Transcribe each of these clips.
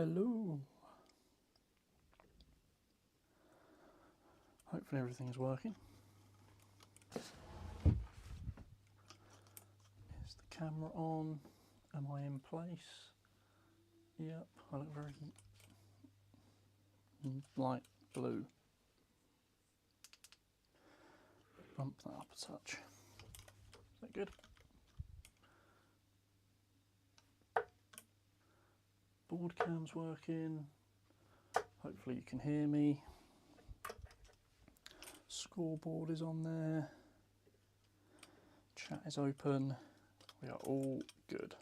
Hello. Hopefully everything's working. Is the camera on? Am I in place? Yep, I look very light blue. Bump that up a touch. Is that good? Board cam's working. Hopefully you can hear me. Scoreboard is on there. Chat is open. We are all good.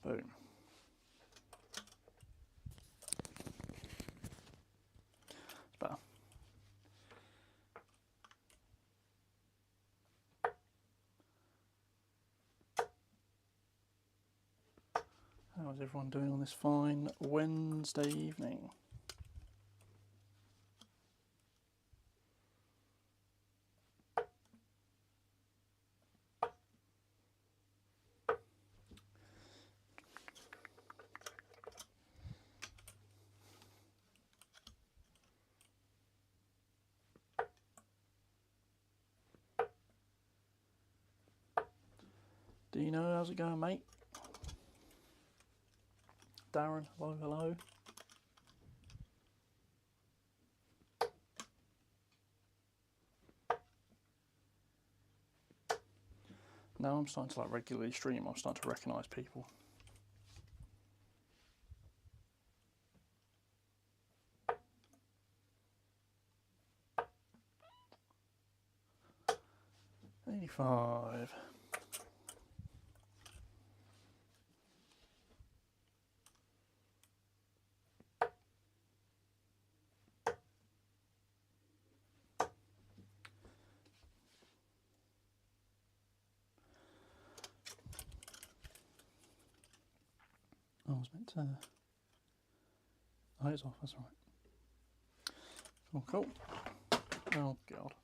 Boom. It's better. How is everyone doing on this fine Wednesday evening? Dino, how's it going, mate? Darren, hello, hello. Now I'm starting to regularly stream, I'm starting to recognise people. $85. I was meant to. Oh, it's off, that's right. Oh, cool. Oh, God.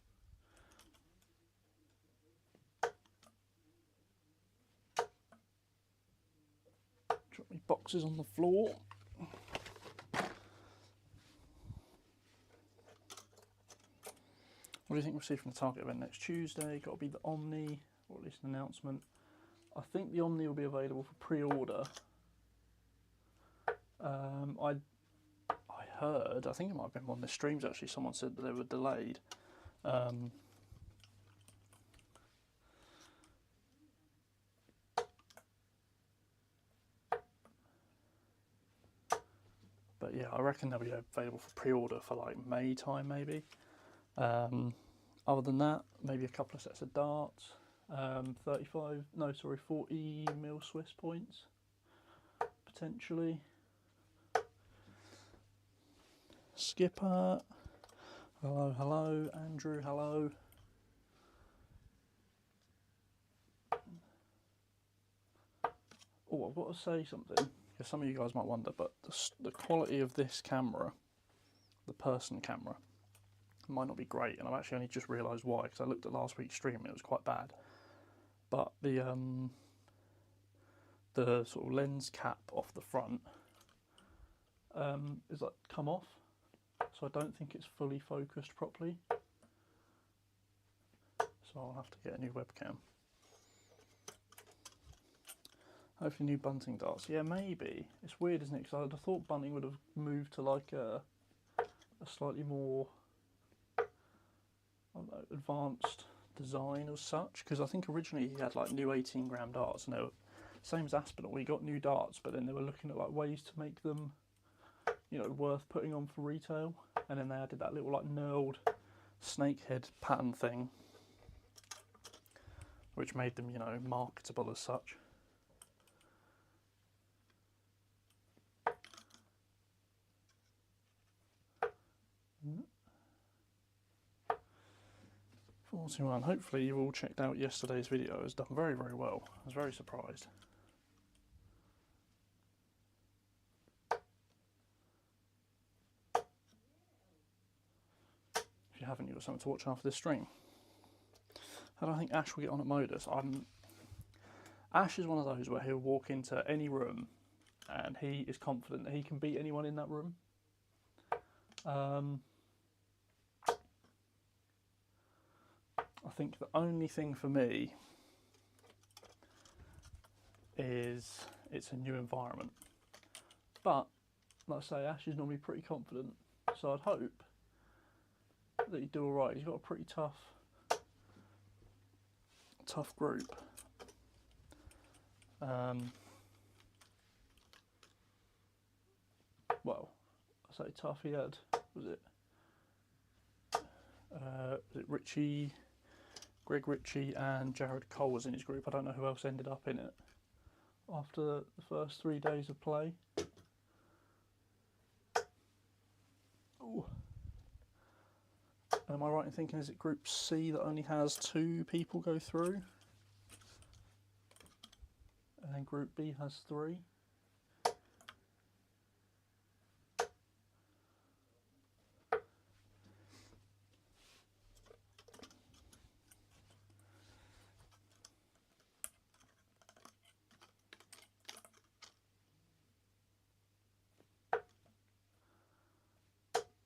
Drop me boxes on the floor. What do you think we'll see from the Target event next Tuesday? Got to be the Omni, or at least an announcement. I think the Omni will be available for pre-order. I heard, I think it might have been one of the streams actually, someone said that they were delayed. But yeah, I reckon they'll be available for pre-order for like May time maybe. Other than that, maybe a couple of sets of darts, 40 mil Swiss points, potentially. Skipper, hello, hello. Andrew, hello. Oh, I've got to say something, because some of you guys might wonder, but the quality of this camera, the person camera, might not be great, and I've actually only just realised why, because I looked at last week's stream and it was quite bad. But the sort of lens cap off the front is like come off, so I don't think it's fully focused properly. So I'll have to get a new webcam. Hopefully new bunting darts. Yeah, maybe. It's weird, isn't it? Because I'd have thought bunting would have moved to like a slightly more, I don't know, advanced design as such. Because I think originally he had like new 18-gram darts, and they were same as Aspinall. He got new darts, but then they were looking at like ways to make them, you know, worth putting on for retail. And then they added that little like knurled snakehead pattern thing, which made them, you know, marketable as such. Hopefully you all checked out yesterday's video. It was done very, very well. I was very surprised. you haven't, you've got something to watch after this stream. How do I think Ash will get on at Modus? Ash is one of those where he'll walk into any room and he is confident that he can beat anyone in that room. I think the only thing for me is it's a new environment. But, like I say, Ash is normally pretty confident, so I'd hope that he'd do alright. He's got a pretty tough group. Well, I say tough, he had, was it Richie, Greg Ritchie and Jared Cole was in his group. I don't know who else ended up in it after the first 3 days of play. Ooh. Am I right in thinking, is it Group C that only has 2 people go through? And then Group B has 3?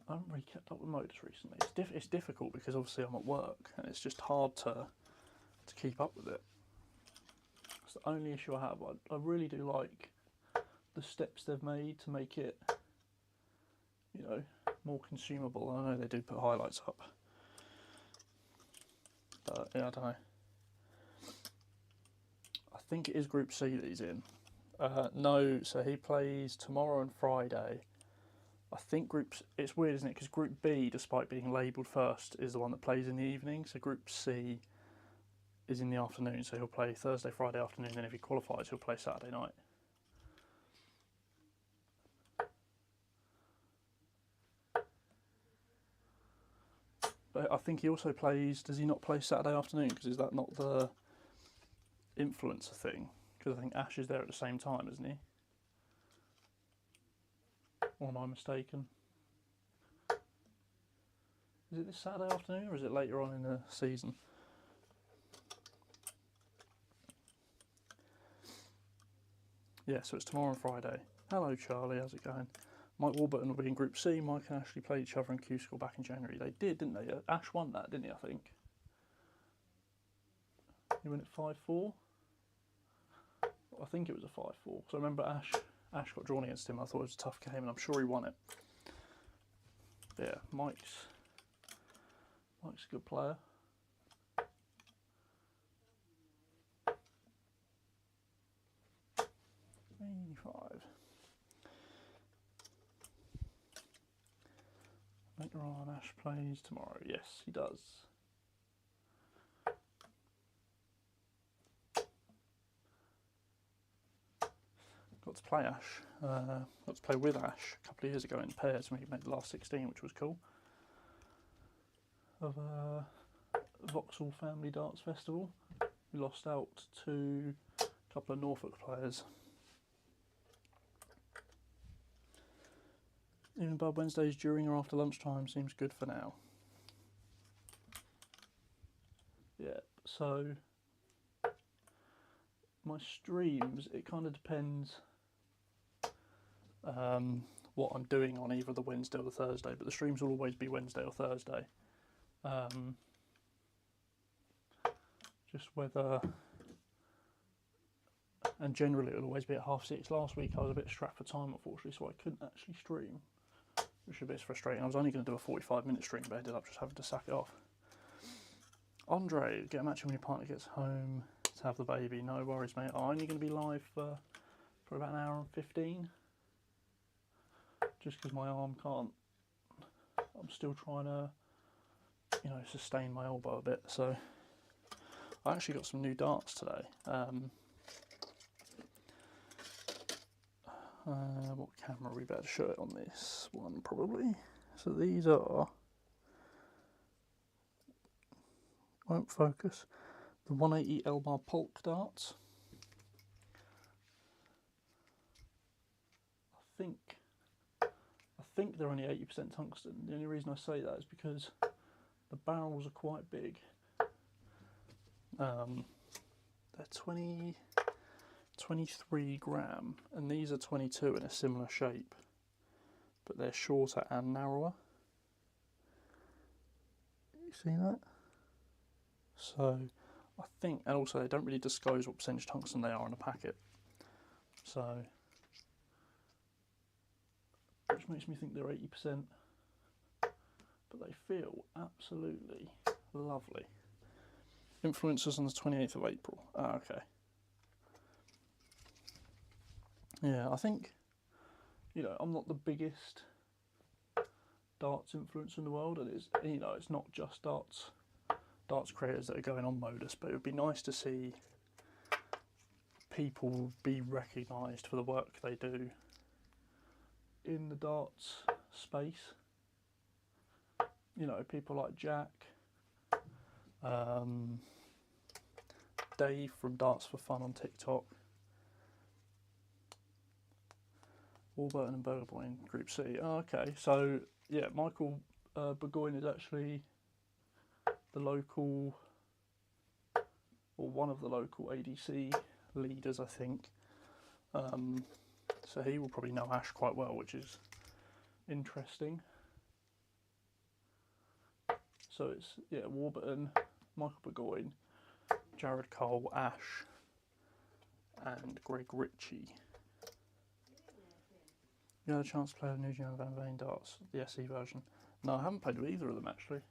I haven't really kept up with Modus recently. It's difficult because obviously I'm at work and it's just hard to keep up with it. It's the only issue I have. I really do like the steps they've made to make it, you know, more consumable. I know they do put highlights up, but yeah, I don't know. I think it is Group C that he's in. No, so he plays tomorrow and Friday. I think it's weird, isn't it? Because Group B, despite being labelled first, is the one that plays in the evening. So Group C is in the afternoon. So he'll play Thursday, Friday afternoon. Then if he qualifies, he'll play Saturday night. But I think he also plays. Does he not play Saturday afternoon? Because is that not the influencer thing? Because I think Ash is there at the same time, isn't he? Or am I mistaken? Is it this Saturday afternoon or is it later on in the season? Yeah, so it's tomorrow and Friday. Hello Charlie, how's it going? Mike Warburton will be in Group C. Mike and Ashley played each other in Q School back in January. They did, didn't they? Ash won that, didn't he, I think? He won it 5-4? I think it was a 5-4. So I remember Ash got drawn against him. I thought it was a tough game, and I'm sure he won it. But yeah, Mike's a good player. Later on, Ash plays tomorrow. Yes, he does. Got to play Ash. Got to play with Ash a couple of years ago in pairs when he made the last 16, which was cool. Of Vauxhall Family Darts Festival. We lost out to a couple of Norfolk players. Even Bud Wednesdays during or after lunchtime seems good for now. Yeah, so my streams, it kind of depends what I'm doing on either the Wednesday or the Thursday, but the streams will always be Wednesday or Thursday. Just whether, and generally it'll always be at 6:30. Last week I was a bit strapped for time, unfortunately, so I couldn't actually stream, which is a bit frustrating. I was only going to do a 45-minute stream, but I ended up just having to sack it off. Andre, get a match when your partner gets home to have the baby. No worries, mate. I'm only going to be live for about an hour and 15, just because my arm can't. I'm still trying to, you know, sustain my elbow a bit. So I actually got some new darts today. What camera are we better show it on? This one probably. So these are, won't focus, the 180 Elmar Polk darts. I think they're only 80% tungsten. The only reason I say that is because The barrels are quite big. They're 23 gram, and these are 22 in a similar shape, but they're shorter and narrower. You see that? So I think, and also they don't really disclose what percentage tungsten they are in a packet, so which makes me think they're 80%, but they feel absolutely lovely. Influencers on the 28th of April. Ah, okay. Yeah, I think, you know, I'm not the biggest darts influencer in the world, and it's, you know, it's not just darts creators that are going on Modus, but it would be nice to see people be recognised for the work they do in the darts space. You know, people like Jack, Dave from Darts for Fun on TikTok, Warburton and Burgoyne in Group C. Oh, okay, so yeah, Michael Burgoyne is actually the local, or one of the local ADC leaders, I think. So he will probably know Ash quite well, which is interesting. So it's, yeah, Warburton, Michael Burgoyne, Jared Cole, Ash, and Greg Ritchie. You had a chance to play with New Zealand Van Veen Darts, the SE version? No, I haven't played with either of them actually.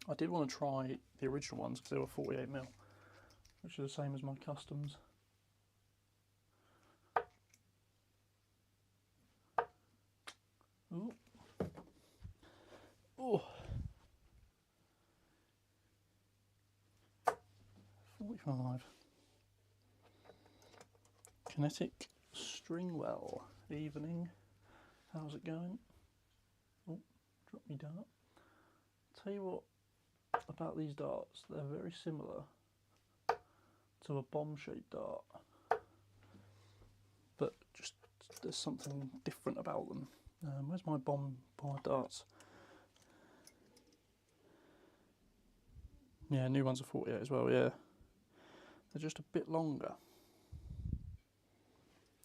I did want to try the original ones because they were 48mm, which are the same as my customs. Ooh. Oh. 45. Kinetic Stringwell. Evening. How's it going? Oh, drop me dart. Tell you what about these darts, they're very similar to a bomb-shaped dart, but just there's something different about them. Where's my bomb darts? Yeah, new ones are 48 as well, yeah. They're just a bit longer.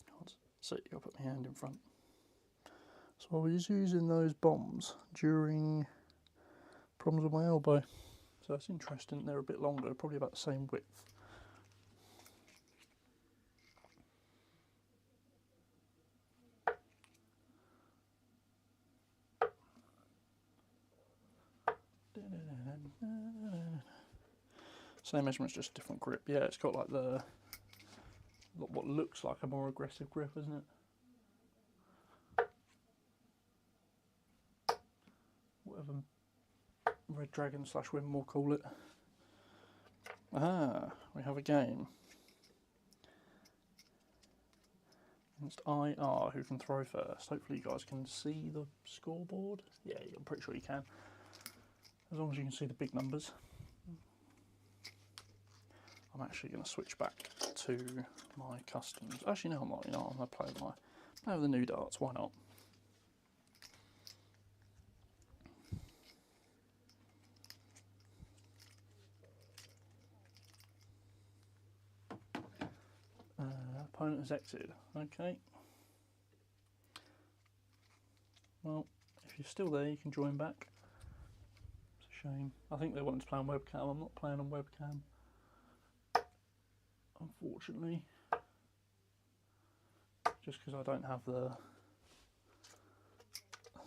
Can't see, I'll put my hand in front. So I was using those bombs during problems with my elbow. So that's interesting, they're a bit longer, probably about the same width. Same measurements, just a different grip. Yeah, it's got like the what looks like a more aggressive grip, isn't it? Whatever Red Dragon / Wim will call it. Ah, we have a game against IR, who can throw first. Hopefully you guys can see the scoreboard. Yeah, I'm pretty sure you can, as long as you can see the big numbers. I'm actually going to switch back to my customs. Actually, no, I'm not. You know, I'm going to play with the new darts. Why not? Opponent has exited. Okay. Well, if you're still there, you can join back. It's a shame. I think they wanted to play on webcam. I'm not playing on webcam, unfortunately, just because I don't have the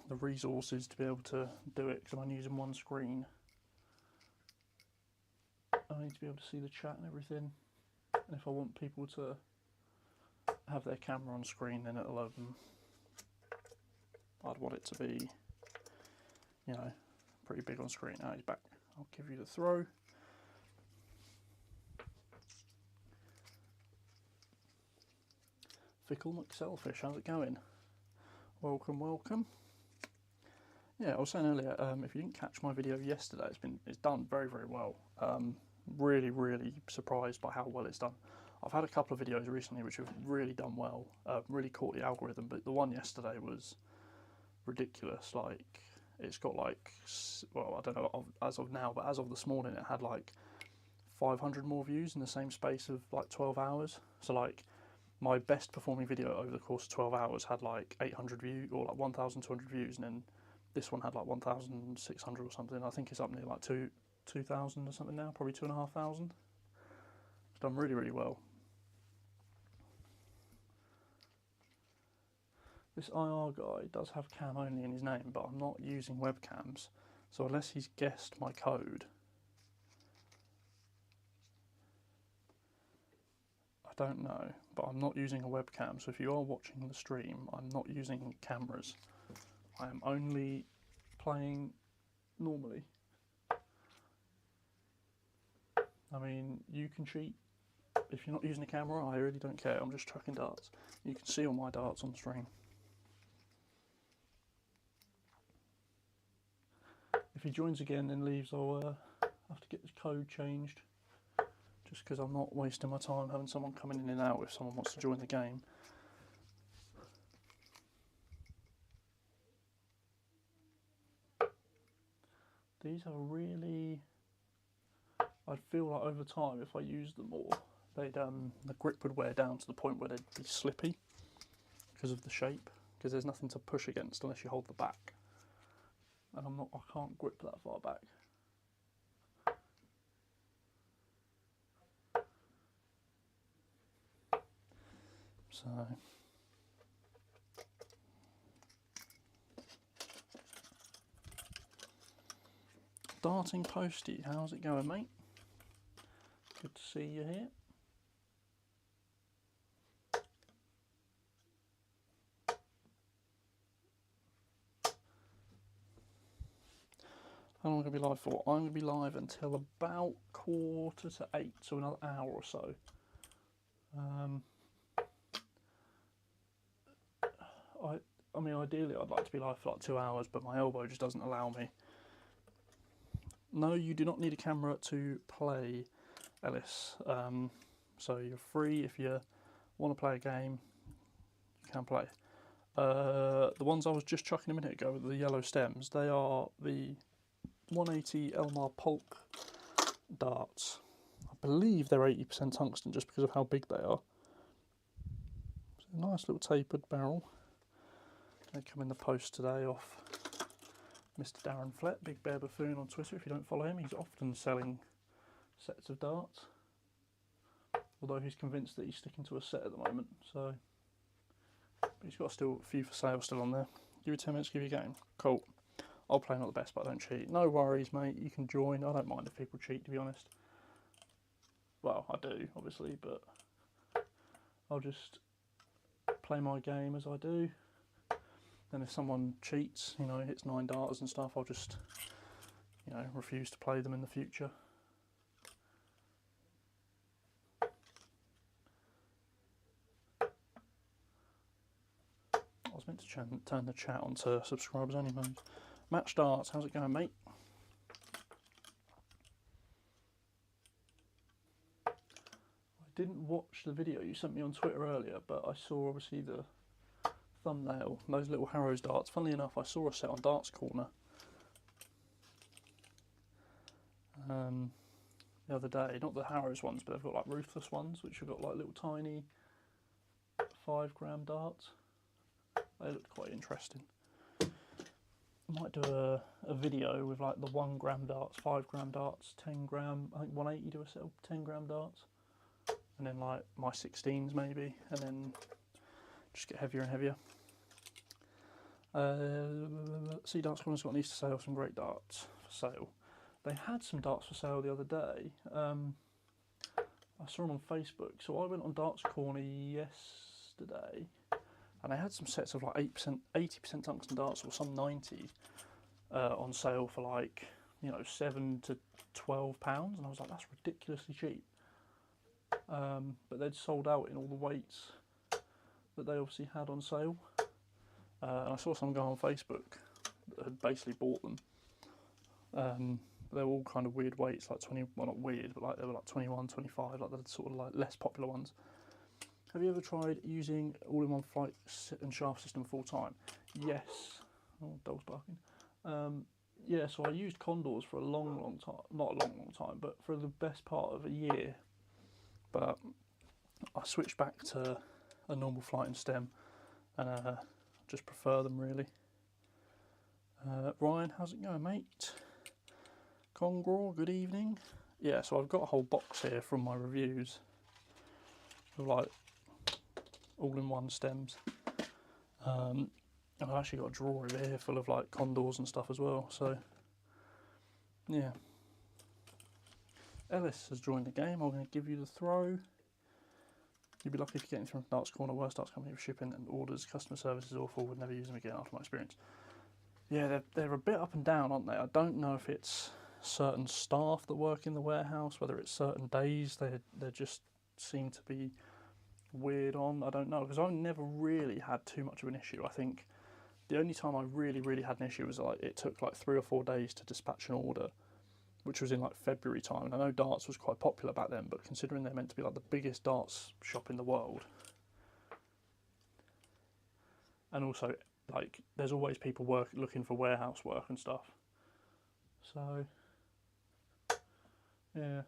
resources to be able to do it, because I'm only using one screen. I need to be able to see the chat and everything, and if I want people to have their camera on screen, then it'll I'd want it to be, you know, pretty big on screen. Now he's back. I'll give you the throw. Fickle McSelfish, how's it going? Welcome, welcome. Yeah, I was saying earlier, if you didn't catch my video yesterday, it's done very, very well. Really, really surprised by how well it's done. I've had a couple of videos recently which have really done well, really caught the algorithm, but the one yesterday was ridiculous. Like, it's got like, well, I don't know as of now, but as of this morning, it had like 500 more views in the same space of like 12 hours. So like, my best performing video over the course of 12 hours had like 800 views, or like 1,200 views, and then this one had like 1,600 or something. I think it's up near like 2,000 or something now, probably 2,500. It's done really, really well. This IR guy does have cam only in his name, but I'm not using webcams, so unless he's guessed my code, I don't know, but I'm not using a webcam, so if you are watching the stream, I'm not using cameras. I am only playing normally. I mean, you can cheat if you're not using a camera, I really don't care, I'm just chucking darts. You can see all my darts on the stream. If he joins again and leaves, I'll have to get his code changed, just because I'm not wasting my time having someone coming in and out if someone wants to join the game. These are really, I'd feel like over time if I used them more, they'd the grip would wear down to the point where they'd be slippy because of the shape, because there's nothing to push against unless you hold the back. And I can't grip that far back. So, darting postie, how's it going, mate? Good to see you here. How long am I going to be live for? I'm going to be live until about 7:45, so another hour or so. I mean, ideally I'd like to be live for like 2 hours, but my elbow just doesn't allow me. No, you do not need a camera to play, Ellis. So you're free if you want to play a game, you can play. The ones I was just chucking a minute ago with the yellow stems, they are the 180 Elmar Polk darts. I believe they're 80% tungsten just because of how big they are. It's a nice little tapered barrel. They come in the post today off Mr. Darren Flett, Big Bear Buffoon on Twitter. If you don't follow him, he's often selling sets of darts. Although he's convinced that he's sticking to a set at the moment, so but he's got still a few for sale still on there. Give you 10 minutes, give you a game. Cool. I'll play not the best, but I don't cheat. No worries, mate. You can join. I don't mind if people cheat, to be honest. Well, I do, obviously, but I'll just play my game as I do. And if someone cheats, you know, hits 9 darters and stuff, I'll just, you know, refuse to play them in the future. I was meant to turn the chat on to subscribers only mode. Match darts, how's it going, mate? I didn't watch the video you sent me on Twitter earlier, but I saw obviously the thumbnail, those little Harrows darts. Funnily enough, I saw a set on Darts Corner the other day. Not the Harrows ones, but they've got like Ruthless ones, which have got like little tiny 5 gram darts. They looked quite interesting. I might do a video with like the 1 gram darts, 5 gram darts, 10 gram, I think 180 do a set of 10 gram darts. And then like my 16s maybe, and then just get heavier and heavier. See, Darts Corner's got an Easter sale, some great darts for sale. They had some darts for sale the other day. I saw them on Facebook, so I went on Darts Corner yesterday, and they had some sets of like 80% tungsten darts, or some 90, on sale for like, you know, £7 to £12, and I was like, that's ridiculously cheap. But they'd sold out in all the weights that they obviously had on sale. And I saw some guy on Facebook that had basically bought them. They're all kind of weird weights, like 20, well not weird, but like they were like 21, 25, like the sort of like less popular ones. Have you ever tried using all-in-one flight and shaft system full time? Yes. Oh, dog's barking. Yeah, so I used Condors for a long time, not a long time, but for the best part of a year. But I switched back to a normal flight and stem, and just prefer them really. Ryan, how's it going, mate? Congraw, good evening. Yeah, so I've got a whole box here from my reviews of like all-in-one stems. And I've actually got a drawer over here full of like Condors and stuff as well. So yeah. Ellis has joined the game. I'm going to give you the throw. You'd be lucky if you get anything from Darts Corner. Worst darts company for shipping and orders. Customer service is awful. Would never use them again after my experience. Yeah, they're a bit up and down, aren't they? I don't know if it's certain staff that work in the warehouse, whether it's certain days they just seem to be weird on. I don't know, because I've never really had too much of an issue. I think the only time I really had an issue was like it took like 3 or 4 days to dispatch an order, which was in like February time. And I know darts was quite popular back then, but considering they're meant to be like the biggest darts shop in the world, and also like there's always people looking for warehouse work and stuff. So yeah.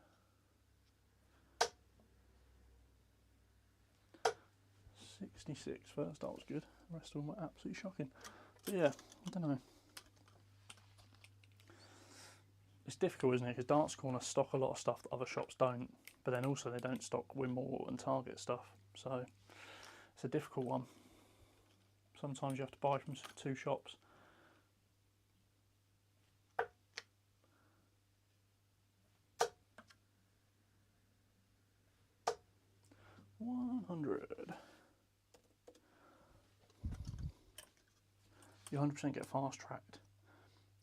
66 first, that was good. The rest of them were absolutely shocking. But yeah, I don't know. It's difficult, isn't it? Because Darts Corner stock a lot of stuff that other shops don't, but then also they don't stock Winmore and Target stuff. So it's a difficult one. Sometimes you have to buy from 2 shops. $100. You 100% get fast tracked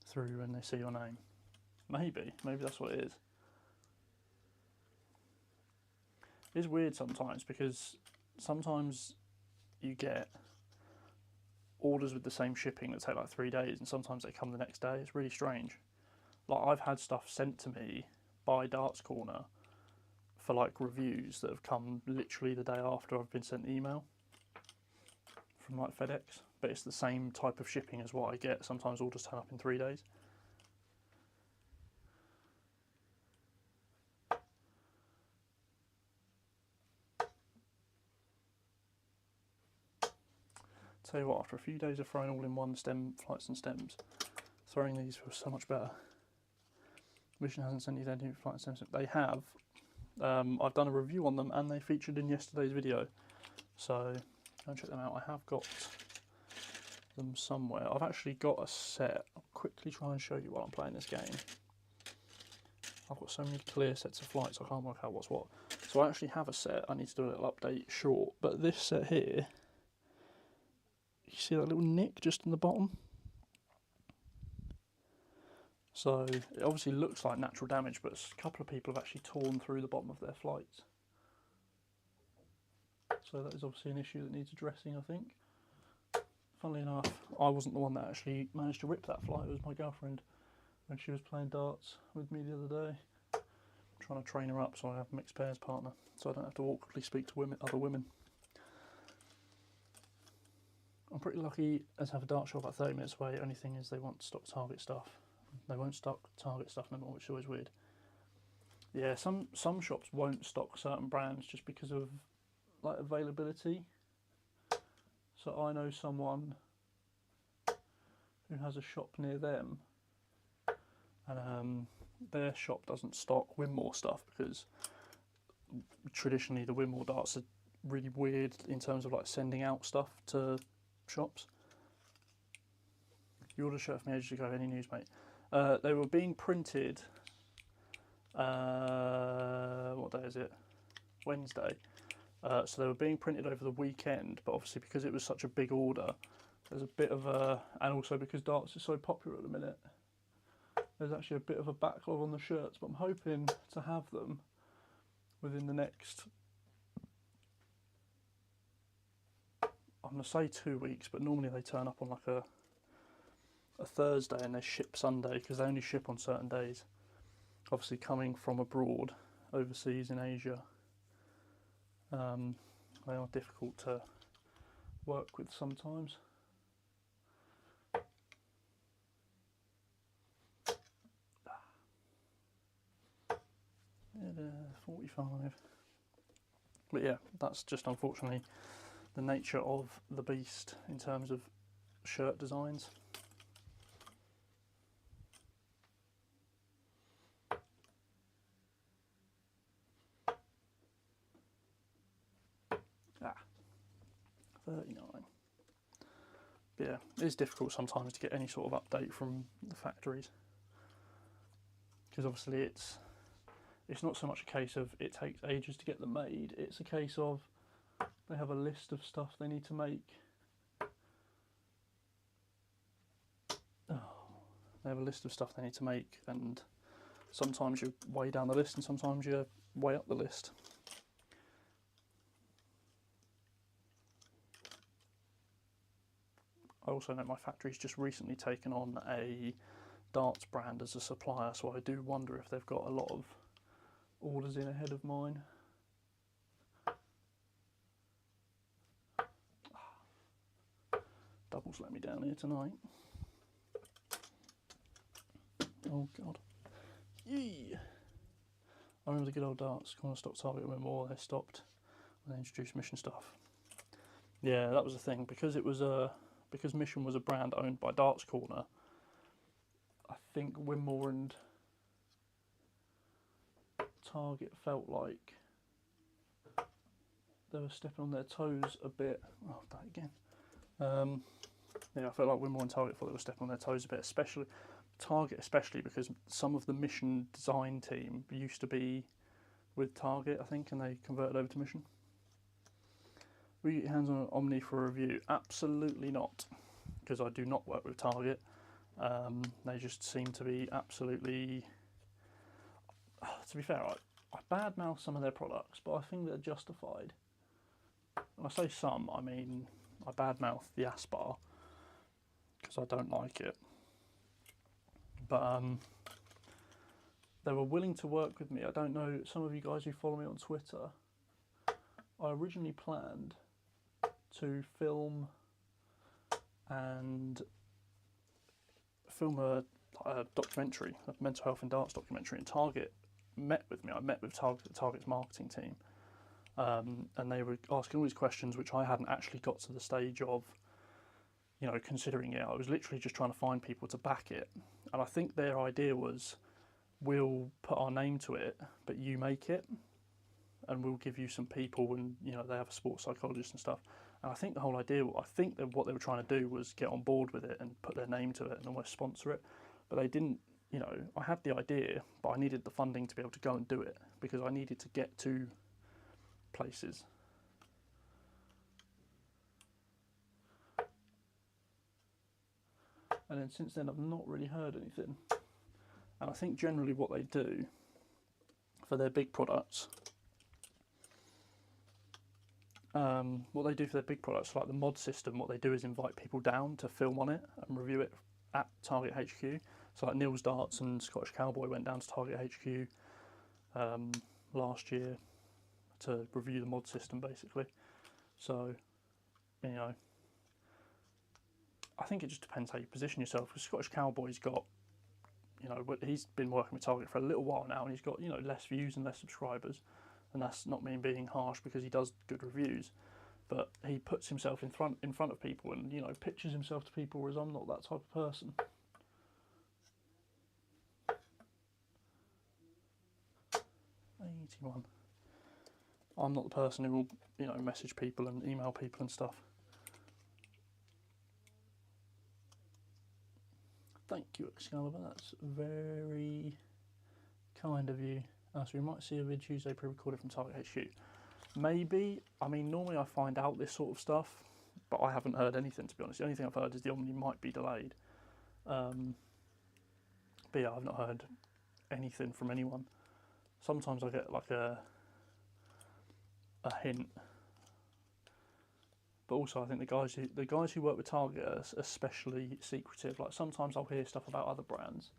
through when they see your name. Maybe that's what it is. It's weird sometimes because sometimes you get orders with the same shipping that take like 3 days, and sometimes they come the next day. It's really strange. Like I've had stuff sent to me by Darts Corner for like reviews that have come literally the day after I've been sent the email from like FedEx, but it's the same type of shipping as what I get. Sometimes orders turn up in 3 days. Tell you what, after a few days of throwing all-in-one stem flights and stems, throwing these feels so much better. Mission hasn't sent you their new flight and stems. They have. I've done a review on them and they featured in yesterday's video, so go and check them out. I have got them somewhere. I've actually got a set. I'll quickly try and show you while I'm playing this game. I've got so many clear sets of flights I can't work out what's what. So I actually have a set. I need to do a little update short, but this set here, you see that little nick just in the bottom? So it obviously looks like natural damage, but a couple of people have actually torn through the bottom of their flights. So that is obviously an issue that needs addressing, I think. Funnily enough, I wasn't the one that actually managed to rip that flight. It was my girlfriend when she was playing darts with me the other day. I'm trying to train her up so I have a mixed pairs partner, so I don't have to awkwardly speak to other women. I'm pretty lucky as have a dart shop about 30 minutes away. Only thing is they want stock Target stuff. They won't stock Target stuff no more, which is always weird. Yeah, some shops won't stock certain brands just because of like availability. So I know someone who has a shop near them, and their shop doesn't stock Winmore stuff because traditionally the Winmore darts are really weird in terms of like sending out stuff to shops. You ordered a shirt from me ages ago. Any news, mate? They were being printed. What day is it? Wednesday. So they were being printed over the weekend, but obviously because it was such a big order, there's a bit of a, and also because darts is so popular at the minute, there's actually a bit of a backlog on the shirts. But I'm hoping to have them within the next, I'm going to say 2 weeks, but normally they turn up on like a Thursday and they ship Sunday because they only ship on certain days. obviously coming from abroad, overseas in Asia, they are difficult to work with sometimes. 45. But yeah, that's just unfortunately the nature of the beast in terms of shirt designs. Ah, 39. But yeah, it's difficult sometimes to get any sort of update from the factories, because obviously it's not so much a case of it takes ages to get them made, it's a case of they have a list of stuff they need to make. They have a list of stuff they need to make, and sometimes you're way down the list and sometimes you're way up the list. I also know my factory's just recently taken on a darts brand as a supplier, so I do wonder if they've got a lot of orders in ahead of mine. Doubles let me down here tonight. Oh god. Yee! I remember the good old darts corner stock target when more they stopped when they introduced Mission stuff. Yeah, that was the thing, because it was because Mission was a brand owned by Darts Corner. I think Winmore and Target felt like they were stepping on their toes a bit. Oh, that again. Yeah, I felt like Winmore and Target thought they were stepping on their toes a bit, especially Target, especially because some of the Mission design team used to be with Target, I think, and they converted over to Mission. Will you get your hands on an Omni for a review? Absolutely not, because I do not work with Target. They just seem to be absolutely... To be fair, I badmouth some of their products, but I think they're justified. When I say some, I mean I badmouth the Aspar, because I don't like it. But they were willing to work with me. I don't know, some of you guys who follow me on Twitter, I originally planned to film a documentary, a mental health and darts documentary, and Target met with me. I met with Target's marketing team, and they were asking all these questions which I hadn't actually got to the stage of, you know, considering it. I was literally just trying to find people to back it, and I think their idea was, we'll put our name to it, but you make it, and we'll give you some people, and you know, they have a sports psychologist and stuff. And I think the whole idea, I think that what they were trying to do was get on board with it and put their name to it and almost sponsor it, but they didn't. You know, I had the idea, but I needed the funding to be able to go and do it, because I needed to get to places. And then since then I've not really heard anything. And I think generally what they do for their big products, like the mod system, what they do is invite people down to film on it and review it at Target HQ. So like Neil's Darts and Scottish Cowboy went down to Target HQ last year to review the mod system, basically. So, you know, I think it just depends how you position yourself. Because Scottish Cowboy's got, you know, he's been working with Target for a little while now, and he's got, you know, less views and less subscribers. And that's not me being harsh, because he does good reviews, but he puts himself in front of people, and you know, pitches himself to people, whereas I'm not that type of person. I'm not the person who will, you know, message people and email people and stuff. Thank you, Excalibur. That's very kind of you. So we might see a vid Tuesday pre-recorded from Target HQ. Maybe. I mean, normally I find out this sort of stuff, but I haven't heard anything, to be honest. The only thing I've heard is the Omni might be delayed. But yeah, I've not heard anything from anyone. Sometimes I get like a hint, but also I think the guys who work with Target are especially secretive. Like sometimes I'll hear stuff about other brands,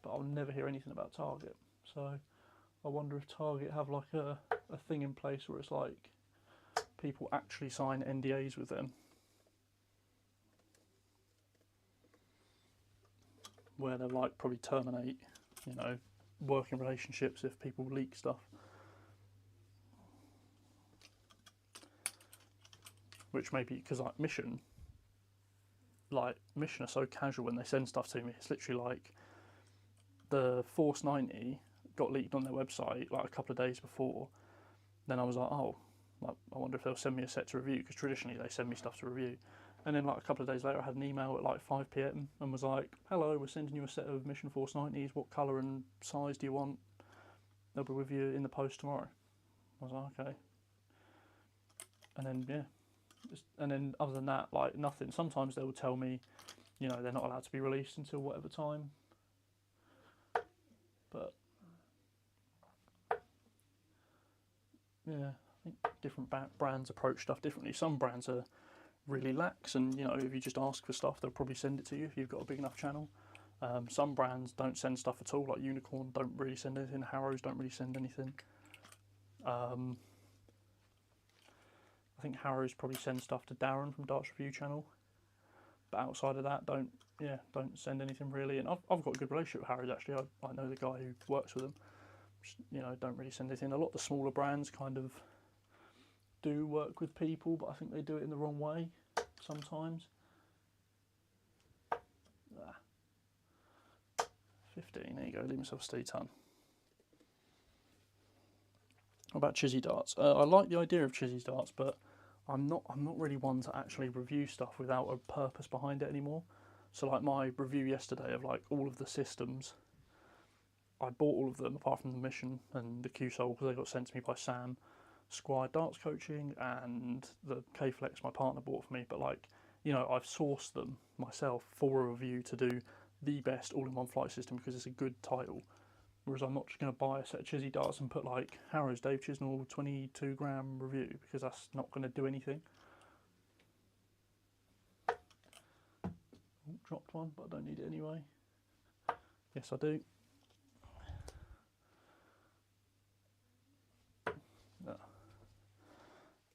but I'll never hear anything about Target. So I wonder if Target have like a thing in place where it's like people actually sign NDAs with them, where they'll like probably terminate, you know, working relationships if people leak stuff. Which maybe, because like Mission are so casual when they send stuff to me. It's literally like the Force 90 got leaked on their website like a couple of days before. Then I was like, oh, like, I wonder if they'll send me a set to review, because traditionally they send me stuff to review. And then like a couple of days later I had an email at like 5 PM and was like, hello, we're sending you a set of Mission Force 90s, what colour and size do you want? They'll be with you in the post tomorrow. I was like, okay. And then, yeah. And then other than that, like nothing. Sometimes they will tell me, you know, they're not allowed to be released until whatever time. But yeah, I think different brands approach stuff differently. Some brands are really lax, and you know, if you just ask for stuff, they'll probably send it to you if you've got a big enough channel. Some brands don't send stuff at all, like Unicorn don't really send anything, Harrows don't really send anything. I think Harrows probably send stuff to Darren from Darts Review Channel, but outside of that, don't send anything really. And I've got a good relationship with Harrows actually. I know the guy who works with them. Just, you know, don't really send anything. A lot of the smaller brands kind of do work with people, but I think they do it in the wrong way sometimes. 15. There you go. Leave myself a steady ton. What about Chizzy darts? I like the idea of Chizzy darts, but I'm not really one to actually review stuff without a purpose behind it anymore. So like my review yesterday of like all of the systems, I bought all of them apart from the Mission and the Q-Sol because they got sent to me by Sam, Squire Darts Coaching, and the K-Flex my partner bought for me. But like, you know, I've sourced them myself for a review to do the best all-in-one flight system because it's a good title. Whereas I'm not just going to buy a set of Chizzy darts and put like Harrows Dave Chisnall 22 gram review, because that's not going to do anything. Oh, dropped one, but I don't need it anyway. Yes, I do. No.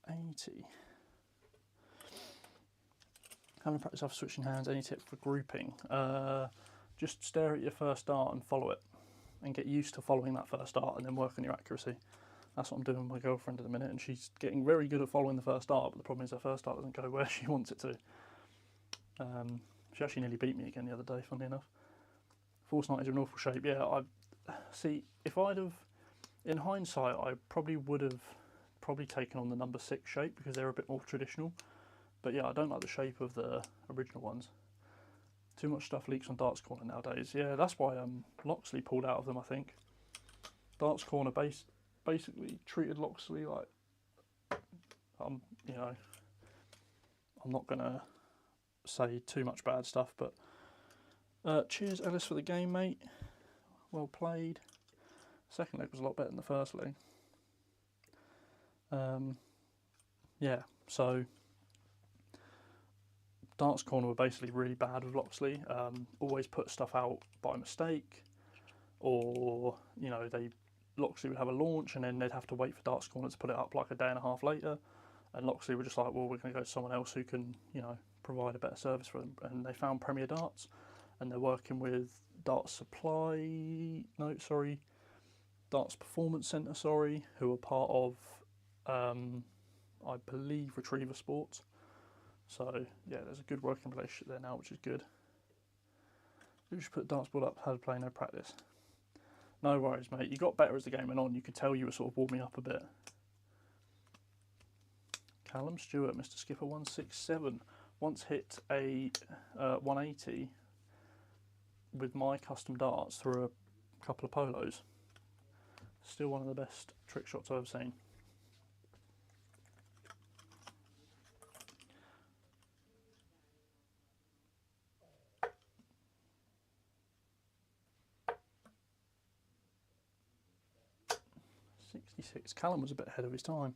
80. Having practice after switching hands, any tip for grouping? Just stare at your first dart and follow it, and get used to following that first dart and then work on your accuracy. That's what I'm doing with my girlfriend at the minute, and she's getting very good at following the first dart, but the problem is her first dart doesn't go where she wants it to. She actually nearly beat me again the other day, funnily enough. Force 90s are in awful shape. Yeah, see, if I'd have, in hindsight, I probably would have taken on the number 6 shape because they're a bit more traditional. But yeah, I don't like the shape of the original ones. Too much stuff leaks on Darts Corner nowadays. Yeah, that's why Loxley pulled out of them, I think. Darts Corner basically treated Loxley like, you know, I'm not going to say too much bad stuff, but cheers, Ellis, for the game, mate. Well played. Second leg was a lot better than the first leg. Yeah, so Darts Corner were basically really bad with Loxley. Always put stuff out by mistake, or you know, Loxley would have a launch and then they'd have to wait for Darts Corner to put it up like a day and a half later, and Loxley were just like, well, we're going to go to someone else who can, you know, provide a better service for them. And they found Premier Darts, and they're working with Darts Performance Centre, who are part of, I believe, Retriever Sports. So yeah, there's a good working relationship there now, which is good. We should put darts ball up, how to play, no practice. No worries, mate. You got better as the game went on. You could tell you were sort of warming up a bit. Callum Stewart, Mr. Skipper 167, once hit a 180 with my custom darts through a couple of polos. Still one of the best trick shots I've ever seen. Callum was a bit ahead of his time.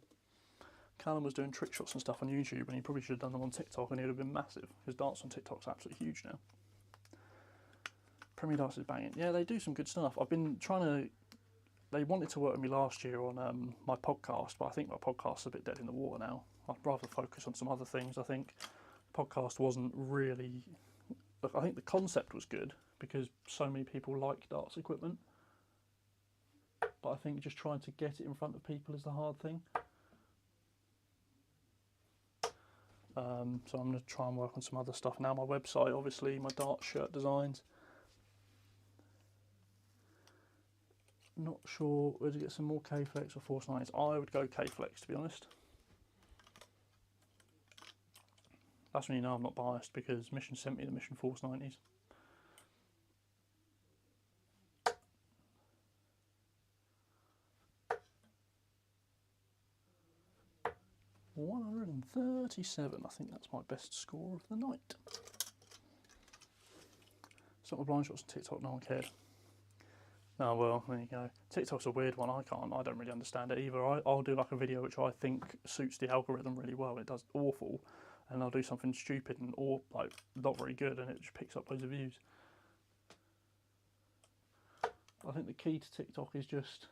Callum was doing trick shots and stuff on YouTube, and he probably should have done them on TikTok, and he would have been massive, because darts on TikTok's absolutely huge now. Premier Darts is banging. Yeah, they do some good stuff. I've been trying to. They wanted to work with me last year on my podcast, but I think my podcast's a bit dead in the water now. I'd rather focus on some other things. I think podcast wasn't really. Look, I think the concept was good because so many people like darts equipment, but I think just trying to get it in front of people is the hard thing. So I'm going to try and work on some other stuff now. My website, obviously, my dart shirt designs. Not sure whether to get some more K-Flex or Force 90s. I would go K-Flex, to be honest. That's when you know I'm not biased, because Mission sent me the Mission Force 90s. $137, I think that's my best score of the night. It's not my blind shots on TikTok, no one cared. Oh well, there you go. TikTok's a weird one, I don't really understand it either. I'll do like a video which I think suits the algorithm really well, it does awful, and I'll do something stupid and or like not very good, and it just picks up loads of views. I think the key to TikTok is just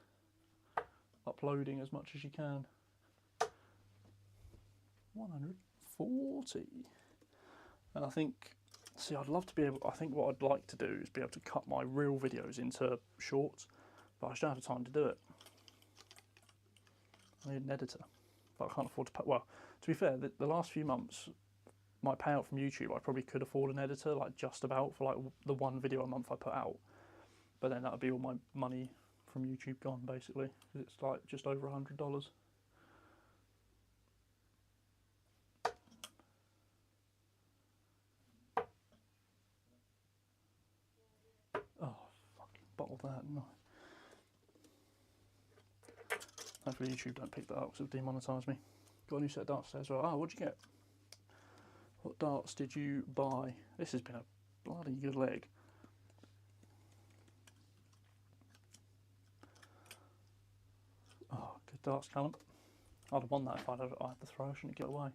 uploading as much as you can. 140. And I think, see, I'd love to be able, I think what I'd like to do is be able to cut my real videos into shorts, but I just don't have the time to do it. I need an editor, but I can't afford to pay. Well, to be fair, the last few months, my payout from YouTube, I probably could afford an editor, like just about, for like the one video a month I put out. But then that would be all my money from YouTube gone, basically, because it's like just over $100. Oh, fucking bottle that, no. Hopefully YouTube don't pick that up because it'll demonetise me. Got a new set of darts today as well. Oh, what'd you get? What darts did you buy? This has been a bloody good leg. Oh, good darts, Callum. I'd have won that if I had the throw. I shouldn't get away.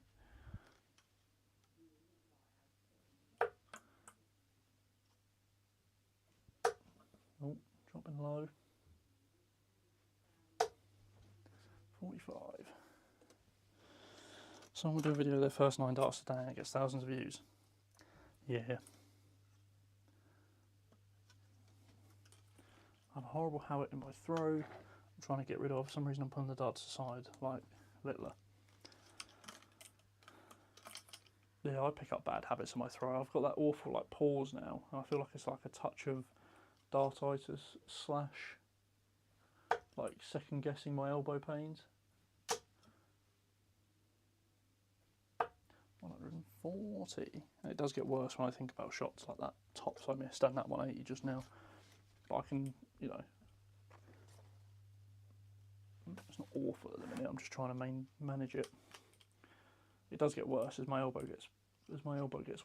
Oh, dropping low. 45. Someone will do a video of their first 9 darts a day and it gets thousands of views. Yeah. I have a horrible habit in my throw. I'm trying to get rid of. For some reason I'm pulling the darts aside, like littler. Yeah, I pick up bad habits in my throw. I've got that awful like pause now, and I feel like it's like a touch of dartitis slash like second guessing my elbow pains. 140. And it does get worse when I think about shots like that tops I missed and that 180 just now. But I can, you know, it's not awful at the minute. I'm just trying to manage it. It does get worse as my elbow gets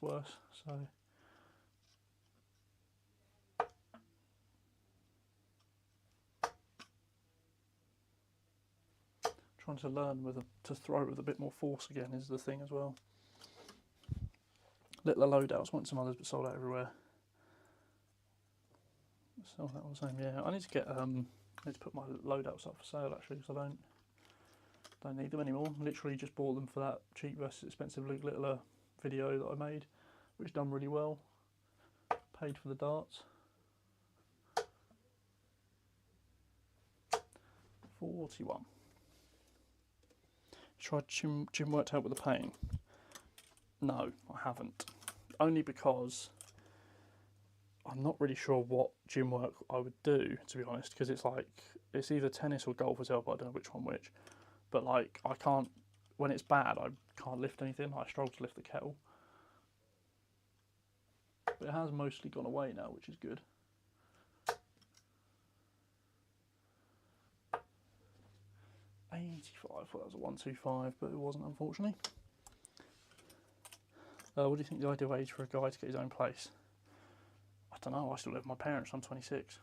worse. So trying to learn to throw with a bit more force again is the thing as well. Littler loadouts, want some others but sold out everywhere. Sold out all the same. Yeah, I need to get I need to put my loadouts up for sale actually, because I don't need them anymore. Literally just bought them for that cheap versus expensive Luke Littler video that I made, which done really well. Paid for the darts. 41. Tried gym work to help with the pain? No, I haven't. Only because I'm not really sure what gym work I would do, to be honest, because it's like, it's either tennis or golf as well, but I don't know which one which. But like, I can't, when it's bad, I can't lift anything. I struggle to lift the kettle. But it has mostly gone away now, which is good. $85, I thought that was a 125, but it wasn't, unfortunately. What do you think the ideal age for a guy to get his own place? I don't know, I still live with my parents, I'm 26.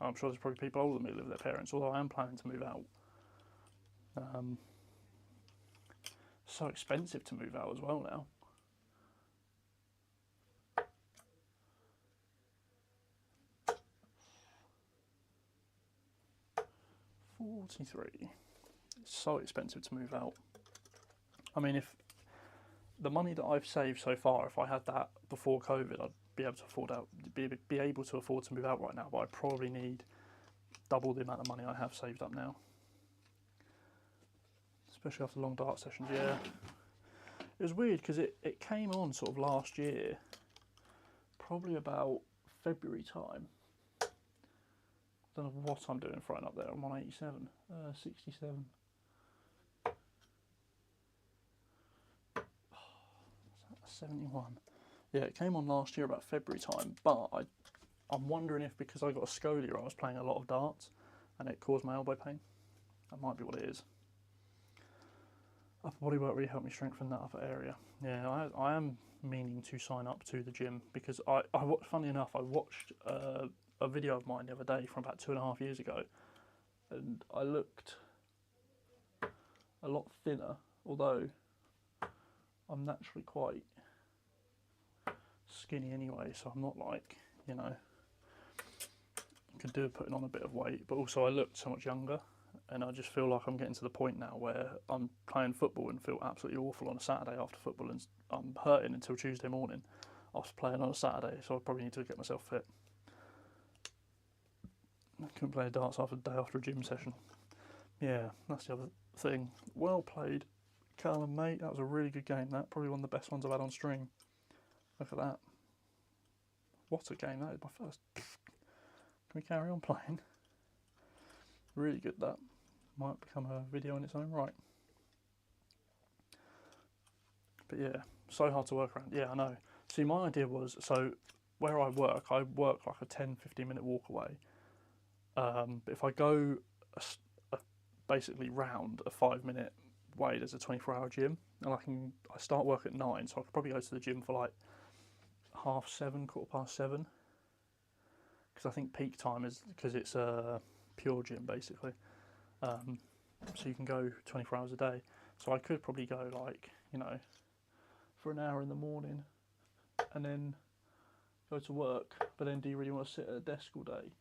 I'm sure there's probably people older than me that live with their parents, although I am planning to move out. So expensive to move out as well now. 43. It's so expensive to move out. I mean, if the money that I've saved so far, if I had that before COVID, I'd be able to be able to afford to move out right now. But I probably need double the amount of money I have saved up now, especially after long dart sessions. Yeah, it was weird because it came on sort of last year, probably about February time. I don't know what I'm doing throwing up there. I'm on 87, 67. 71. Yeah, it came on last year about February time, but I'm wondering if because I got a scoliosis, I was playing a lot of darts and it caused my elbow pain. That might be what it is. Upper body work really helped me strengthen that upper area. Yeah, I am meaning to sign up to the gym because funny enough, I watched a video of mine the other day from about 2.5 years ago, and I looked a lot thinner, although I'm naturally quite skinny anyway, so I'm not like, you know, could do with putting on a bit of weight, but also I looked so much younger, and I just feel like I'm getting to the point now where I'm playing football and feel absolutely awful on a Saturday after football, and I'm hurting until Tuesday morning after playing on a Saturday, so I probably need to get myself fit. I couldn't play darts after the day after a gym session. Yeah, that's the other thing. Well played, Callum, mate. That was a really good game. That probably one of the best ones I've had on stream. Look at that. What a game. That is my first. Can we carry on playing? Really good, that. Might become a video in its own right. But yeah, so hard to work around. Yeah, I know. See, my idea was, so where I work like a 10-15 minute walk away. But if I go basically round a 5-minute way, there's a 24-hour gym, and I start work at 9, so I could probably go to the gym for like 7:30, 7:15, because I think peak time is because it's a pure gym basically, so you can go 24 hours a day. So I could probably go, like, you know, for an hour in the morning and then go to work. But then do you really want to sit at a desk all day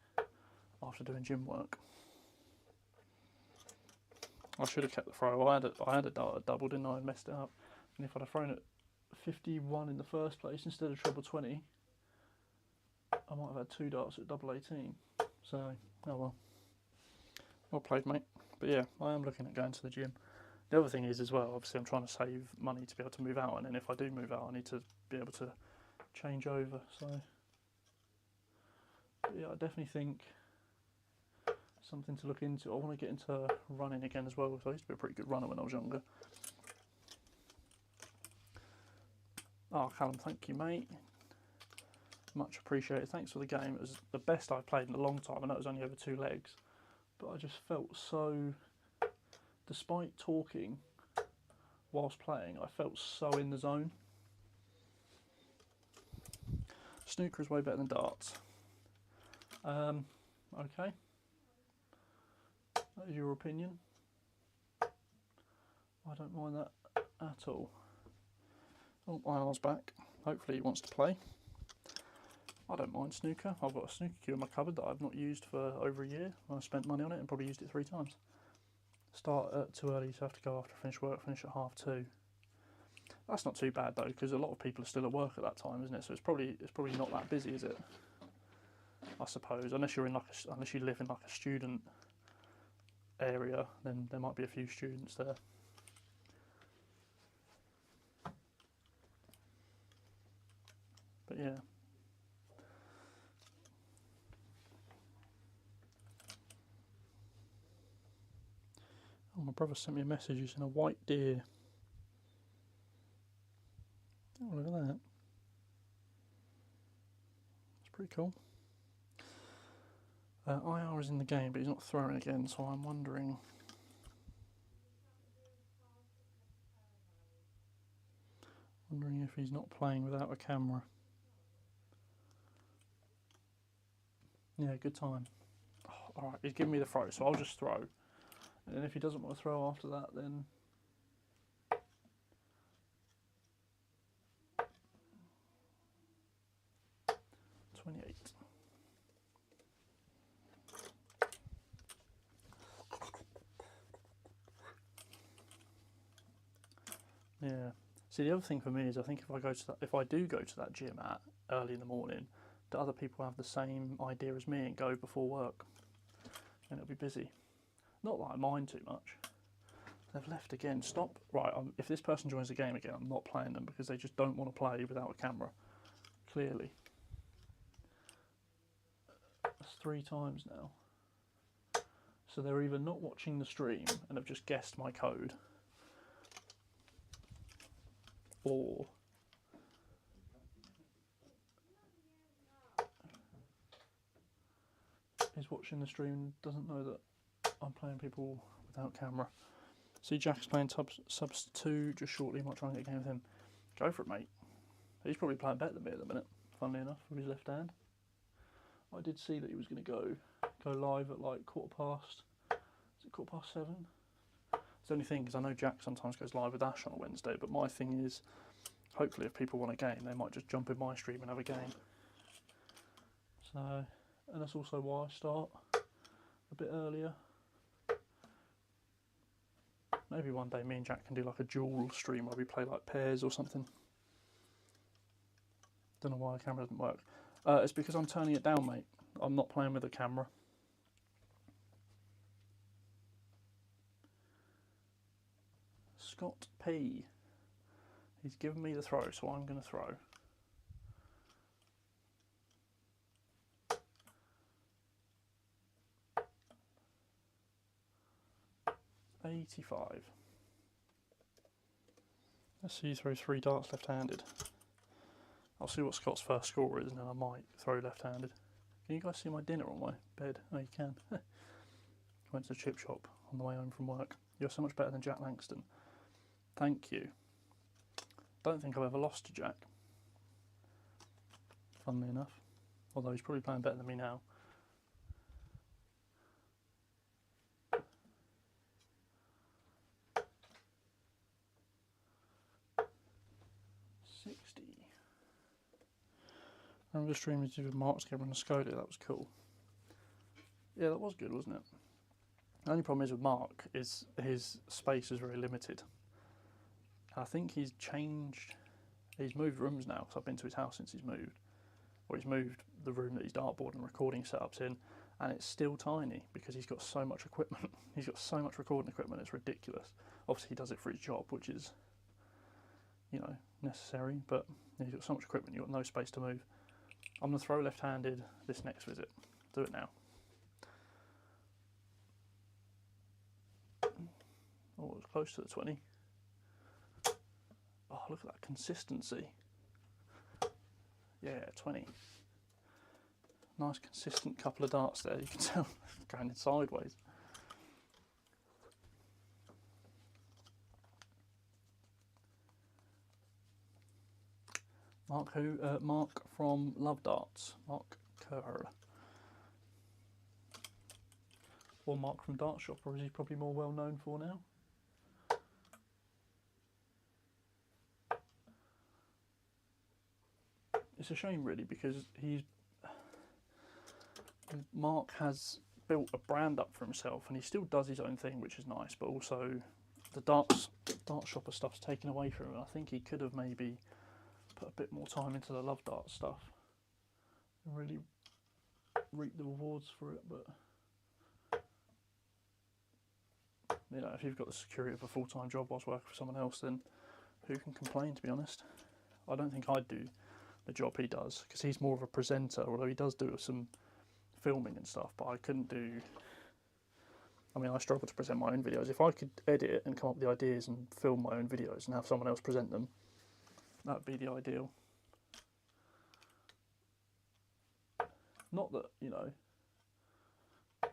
after doing gym work? I should have kept the throw. I had a dart at double, didn't I? I messed it up. And if I'd have thrown it 51 in the first place instead of treble 20, I might have had 2 darts at double 18. So, oh well. Well played, mate. But yeah, I am looking at going to the gym. The other thing is as well, obviously I'm trying to save money to be able to move out, and then if I do move out I need to be able to change over. So yeah, I definitely think something to look into. I want to get into running again as well, because I used to be a pretty good runner when I was younger. Oh, Callum, thank you, mate. Much appreciated. Thanks for the game. It was the best I've played in a long time. I know it was only over 2 legs, but I just felt so, despite talking whilst playing, I felt so in the zone. Snooker is way better than darts. Okay. That is your opinion. I don't mind that at all. Oh, IR's back. Hopefully he wants to play. I don't mind snooker. I've got a snooker cue in my cupboard that I've not used for over a year. I spent money on it and probably used it 3 times. Start at too early, so I have to go after finish work, finish at 2:30. That's not too bad though, because a lot of people are still at work at that time, isn't it? So it's probably not that busy, is it? I suppose, unless you live in like a student area, then there might be a few students there. But yeah. Oh, my brother sent me a message using a white deer. Oh, look at that. It's pretty cool. IR is in the game, but he's not throwing again, so I'm wondering. If he's not playing without a camera. Yeah, good time. Oh, alright, he's giving me the throw, so I'll just throw. And then if he doesn't want to throw after that, then... Yeah. See, the other thing for me is I think if I do go to that gym at early in the morning, that other people have the same idea as me and go before work, and it'll be busy. Not that I mind too much. They've left again. Stop. Right. If this person joins the game again, I'm not playing them because they just don't want to play without a camera. Clearly. That's 3 times now. So they're either not watching the stream and have just guessed my code, or is watching the stream and doesn't know that I'm playing people without camera. See, Jack's playing subs 2 just shortly. Might try and get a game with him. Go for it, mate. He's probably playing better than me at the minute, funnily enough, with his left hand. I did see that he was going to go live at like 7:15. Is it 7:15? It's the only thing, because I know Jack sometimes goes live with Ash on a Wednesday, but my thing is, hopefully if people want a game, they might just jump in my stream and have a game. So, and that's also why I start a bit earlier. Maybe one day me and Jack can do like a dual stream where we play like pairs or something. Don't know why the camera doesn't work. It's because I'm turning it down, mate. I'm not playing with the camera. Scott P. He's given me the throw, so I'm going to throw. $85. Let's see you throw 3 darts left-handed. I'll see what Scott's first score is, and then I might throw left-handed. Can you guys see my dinner on my bed? Oh, you can. Went to the chip shop on the way home from work. You're so much better than Jack Langston. Thank you. Don't think I've ever lost to Jack, funnily enough. Although he's probably playing better than me now. I remember streaming with Mark's camera and a Skoda. That was cool. Yeah, that was good, wasn't it? The only problem is with Mark is his space is very limited. I think he's moved rooms now, because I've been to his house since he's moved. Or he's moved the room that his dartboard and recording setup's in, and it's still tiny because he's got so much equipment. He's got so much recording equipment, it's ridiculous. Obviously he does it for his job, which is, you know, necessary, but he's got so much equipment, you've got no space to move. I'm going to throw left-handed this next visit. Do it now. Oh, it's close to the 20. Oh, look at that consistency. Yeah, 20. Nice consistent couple of darts there. You can tell going in sideways. Mark who? Mark from Love Darts. Mark Kerr. Or Mark from Dart Shop, or is he probably more well known for now? It's a shame really, because Mark has built a brand up for himself and he still does his own thing, which is nice, but also the Dart Shopper stuff's taken away from him, and I think he could have maybe put a bit more time into the Love Dart stuff and really reap the rewards for it. But you know, if you've got the security of a full-time job whilst working for someone else, then who can complain, to be honest? I don't think I'd do the job he does, because he's more of a presenter, although he does do some filming and stuff, but I couldn't do... I mean, I struggle to present my own videos. If I could edit it and come up with the ideas and film my own videos and have someone else present them, that would be the ideal. Not that, you know,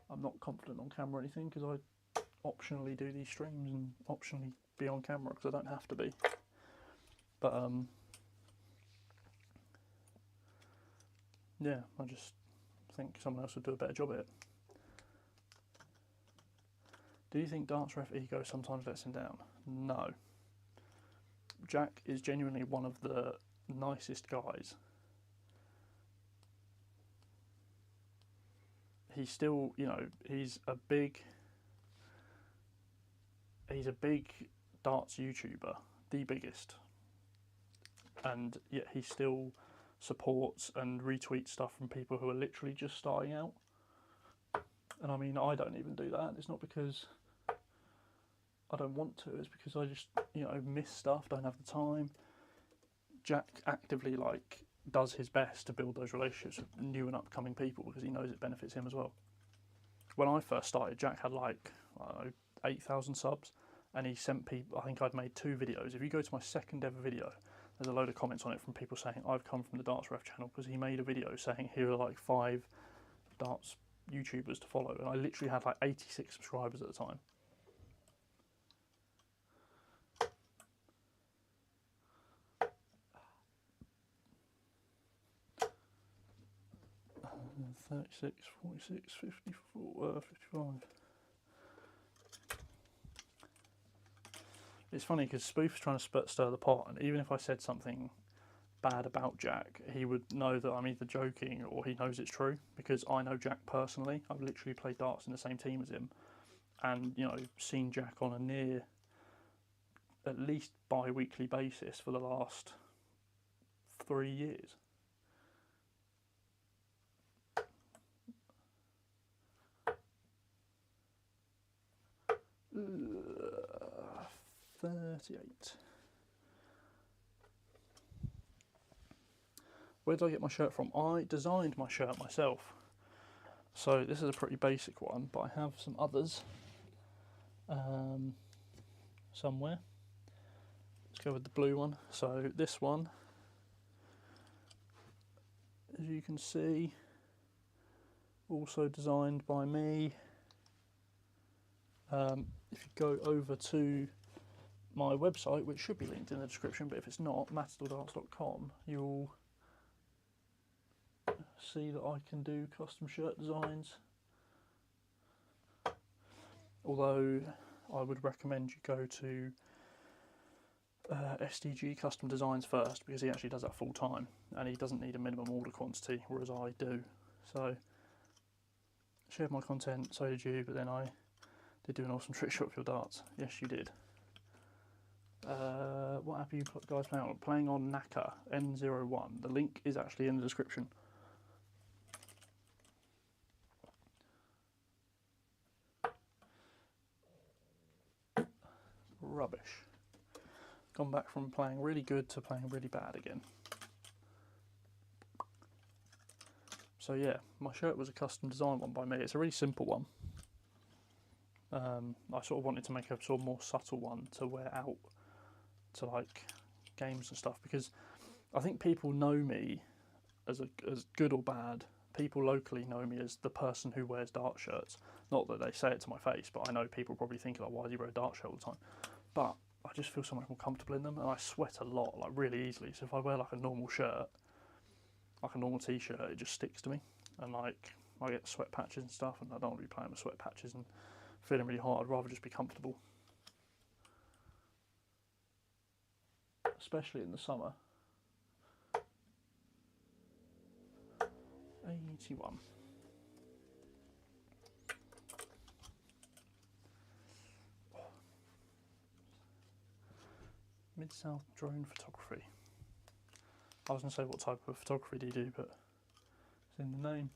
I'm not confident on camera or anything, because I optionally do these streams and optionally be on camera, because I don't have to be. But, yeah, I just think someone else would do a better job at it. Do you think darts ref ego sometimes lets him down? No. Jack is genuinely one of the nicest guys. He's still, you know, he's a big darts YouTuber. the biggest, and yet he still supports and retweets stuff from people who are literally just starting out. And I mean, I don't even do that. It's not because I don't want to, it's because I just, you know, miss stuff, don't have the time. Jack actively does his best to build those relationships with new and upcoming people because he knows it benefits him as well. When I first started, Jack had I don't know, 8,000 subs, and he sent people, I think I'd made 2 videos. If you go to my second ever video, there's a load of comments on it from people saying I've come from the Darts Ref channel because he made a video saying here are 5 darts YouTubers to follow, and I literally had 86 subscribers at the time. Uh, 36, 46, 54, 55. It's funny because Spoof's trying to stir the pot, and even if I said something bad about Jack, he would know that I'm either joking or he knows it's true, because I know Jack personally. I've literally played darts in the same team as him, and you know, seen Jack on a near, at least bi-weekly basis for the last 3 years. Uh, 38. Where did I get my shirt from? I designed my shirt myself. So this is a pretty basic one, but I have some others somewhere. Let's go with the blue one. So this one, as you can see, also designed by me. If you go over to my website, which should be linked in the description, but if it's not, matadordarts.com, you'll see that I can do custom shirt designs. Although I would recommend you go to SDG Custom Designs first, because he actually does that full time and he doesn't need a minimum order quantity, whereas I do. So shared my content, so did you, but then I did do an awesome trick shot for your darts. Yes, you did. What app are you guys playing on? Playing on Naka N01. The link is actually in the description. Rubbish. Gone back from playing really good to playing really bad again. So yeah, my shirt was a custom design one by me. It's a really simple one. I sort of wanted to make a sort of more subtle one to wear out to games and stuff, because I think people know me as good or bad. People locally know me as the person who wears dart shirts. Not that they say it to my face, but I know people probably think why do you wear a dart shirt all the time? But I just feel so much more comfortable in them, and I sweat a lot, really easily. So if I wear a normal shirt, a normal t-shirt, it just sticks to me, and I get sweat patches and stuff, and I don't want to be playing with sweat patches and feeling really hot. I'd rather just be comfortable, especially in the summer. 81. Mid-South drone photography. I was going to say what type of photography do you do, but it's in the name.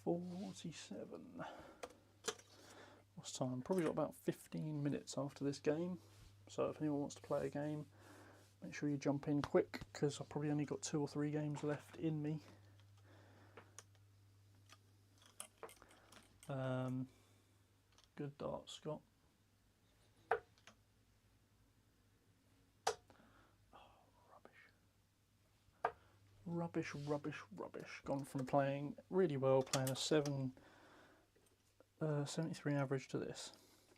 .47. What's time? Probably got about 15 minutes after this game. So if anyone wants to play a game, make sure you jump in quick, because I've probably only got 2 or 3 games left in me. Good dart, Scott. Rubbish. Rubbish. Gone from playing really well, playing a 73 average, to this.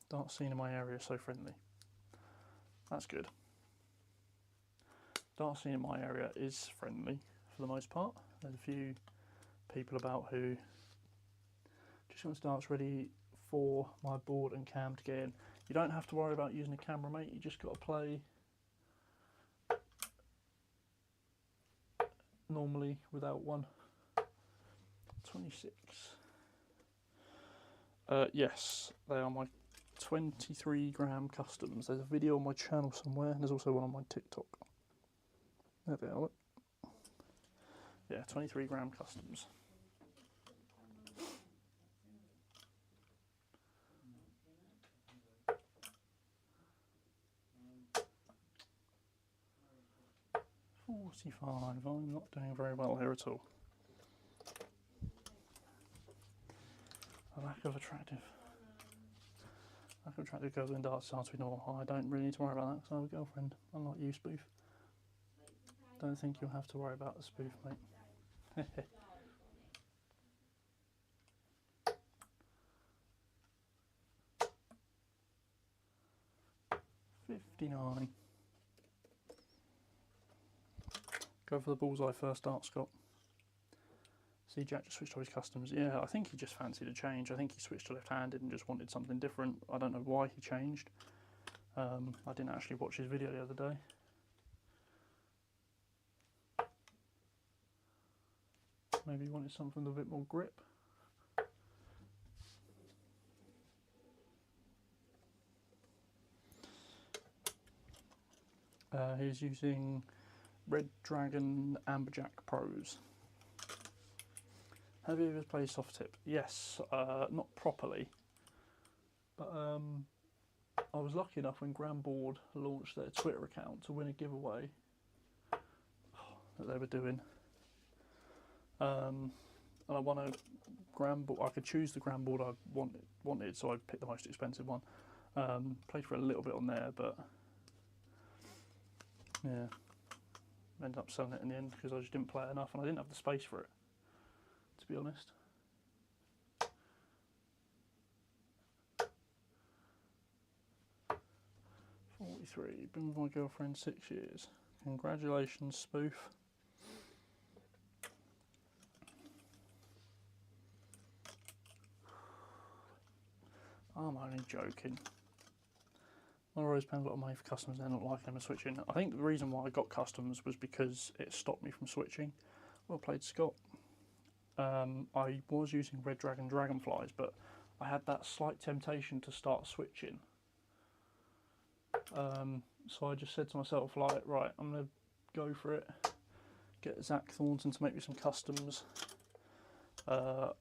Dart scene in my area so friendly. That's good. Dart scene in my area is friendly for the most part. There's a few people about who just want darts ready for my board and cam to get in. You don't have to worry about using a camera, mate. You just got to play normally without one. 26. Yes, they are my 23 gram customs. There's a video on my channel somewhere, and there's also one on my TikTok. There they are, look. Yeah, 23 gram customs. $45. I'm not doing very well here at all. A lack of attractive girls in darts starts with normal. I don't really need to worry about that because I have a girlfriend. Unlike you, spoof. Don't think you'll have to worry about the spoof, mate. 59. Go for the bullseye first dart, Scott. See, Jack just switched to his customs. Yeah, I think he just fancied a change. I think he switched to left-handed and just wanted something different. I don't know why he changed. I didn't actually watch his video the other day. Maybe he wanted something with a bit more grip. He's using Red Dragon Amberjack Pros. Have you ever played soft tip? Yes, not properly, but I was lucky enough when Grandboard launched their Twitter account to win a giveaway that they were doing. And I won a Grandboard. I could choose the Grandboard I wanted, so I picked the most expensive one. Played for a little bit on there, but yeah, ended up selling it in the end because I just didn't play it enough and I didn't have the space for it, to be honest. $43. Been with my girlfriend 6 years. Congratulations, spoof. I'm only joking. I always paying a lot of money for customs and they're not liking them and switching. I think the reason why I got customs was because it stopped me from switching. Well played, Scott. I was using Red Dragon Dragonflies, but I had that slight temptation to start switching. So I just said to myself, like, right, I'm going to go for it. Get Zach Thornton to make me some customs. And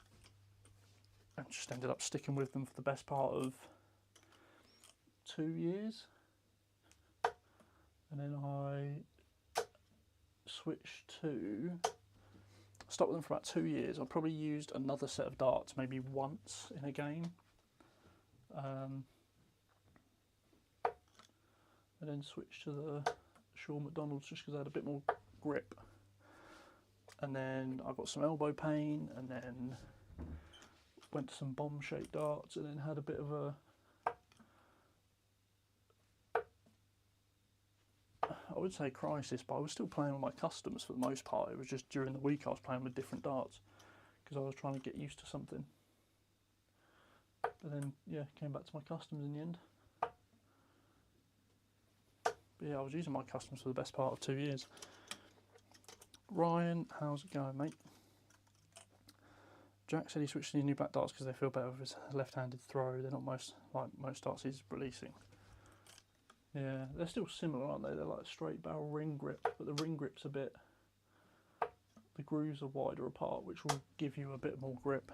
just ended up sticking with them for the best part of 2 years. And then I switched to... stopped with them for about 2 years. I probably used another set of darts maybe once in a game. And then switched to the Shaw McDonald's just because I had a bit more grip. And then I got some elbow pain, and then went to some bomb-shaped darts, and then had a bit of a... I would say crisis, but I was still playing with my customs for the most part. It was just during the week I was playing with different darts because I was trying to get used to something. But then, yeah, came back to my customs in the end. But yeah, I was using my customs for the best part of 2 years. Ryan, how's it going, mate? Jack said he switched to these new black darts because they feel better with his left-handed throw. They're not most like most darts he's releasing. Yeah, they're still similar, aren't they? They're like straight barrel ring grip, but the ring grip's a bit... the grooves are wider apart, which will give you a bit more grip.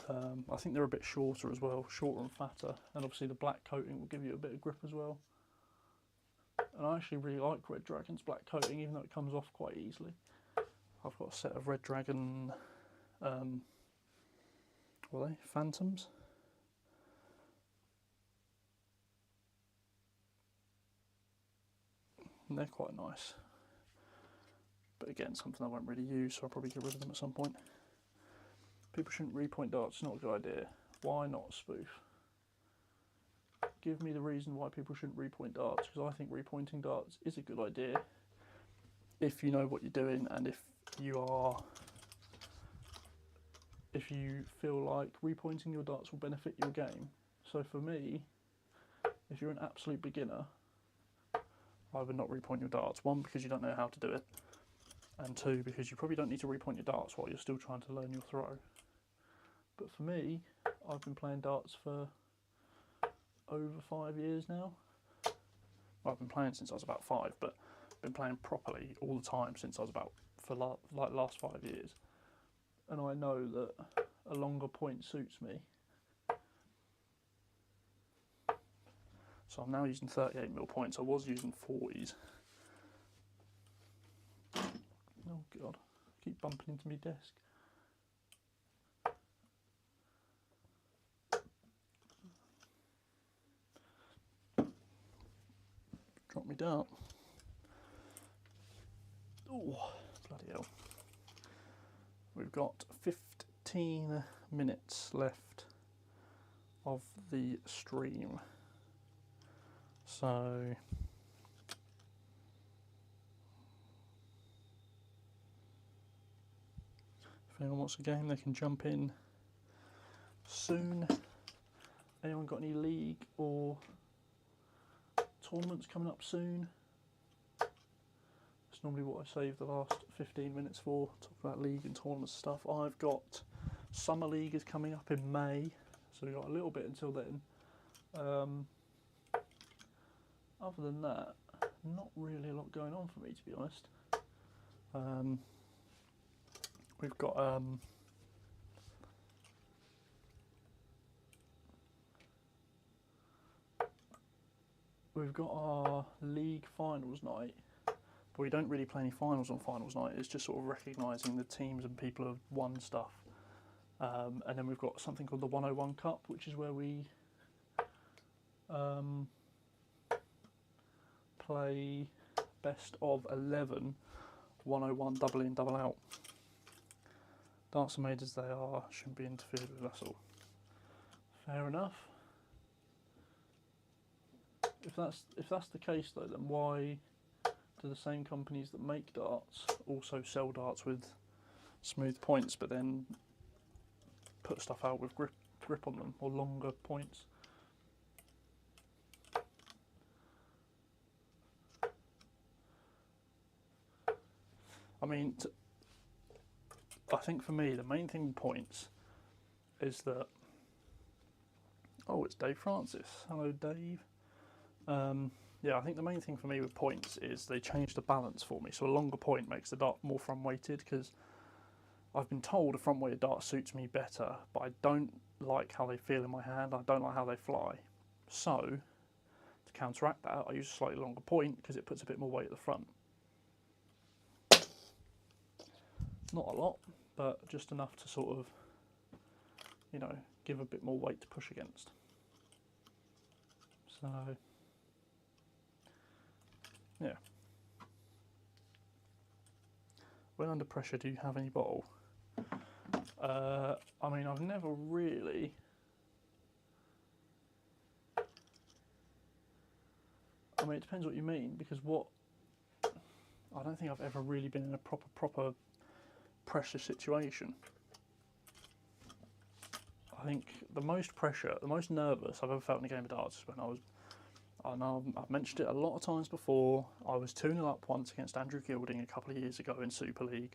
I think they're a bit shorter as well, shorter and fatter, and obviously the black coating will give you a bit of grip as well. And I actually really like Red Dragon's black coating, even though it comes off quite easily. I've got a set of Red Dragon, what are they? Phantoms? And they're quite nice. But again, something I won't really use, so I'll probably get rid of them at some point. People shouldn't repoint darts, it's not a good idea. Why not, spoof? Give me the reason why people shouldn't repoint darts, because I think repointing darts is a good idea if you know what you're doing and if you feel like repointing your darts will benefit your game. So for me, if you're an absolute beginner, I would not repoint your darts. One, because you don't know how to do it, and two, because you probably don't need to repoint your darts while you're still trying to learn your throw. But for me, I've been playing darts for over 5 years now. Well, I've been playing since I was about 5, but I've been playing properly all the time since I was about, for like last 5 years. And I know that a longer point suits me. So I'm now using 38mm points. I was using 40s. Oh God, I keep bumping into my desk. Drop me dart. Oh, bloody hell. We've got 15 minutes left of the stream. So if anyone wants a game, they can jump in soon. Anyone got any league or tournaments coming up soon? That's normally what I save the last 15 minutes for, talk about league and tournament stuff. I've got Summer League is coming up in May, so we've got a little bit until then. Other than that, not really a lot going on for me, to be honest. We've got our league finals night, but we don't really play any finals on finals night. It's just sort of recognising the teams and people who have won stuff. And then we've got something called the 101 Cup, which is where we play best of 11 101 double in, double out. Darts are made as they are, shouldn't be interfered with, that's all. Fair enough. If that's the case though, then why do the same companies that make darts also sell darts with smooth points, but then put stuff out with grip on them, or longer points? I mean, I think for me the main thing with points is that, oh, it's Dave Francis. Hello, Dave. Yeah, I think the main thing for me with points is they changed the balance for me. So a longer point makes the dart more front weighted, because I've been told a front weighted dart suits me better, but I don't like how they feel in my hand. I don't like how they fly. So to counteract that, I use a slightly longer point because it puts a bit more weight at the front. Not a lot, but just enough to sort of, you know, give a bit more weight to push against. So yeah. When under pressure, do you have any bottle? I mean, I've never really... I mean, it depends what you mean, because I don't think I've ever really been in a proper pressure situation. I think the most pressure, the most nervous I've ever felt in a game of darts is when I know I've mentioned it a lot of times before, I was 2-0 up once against Andrew Gilding a couple of years ago in Super League.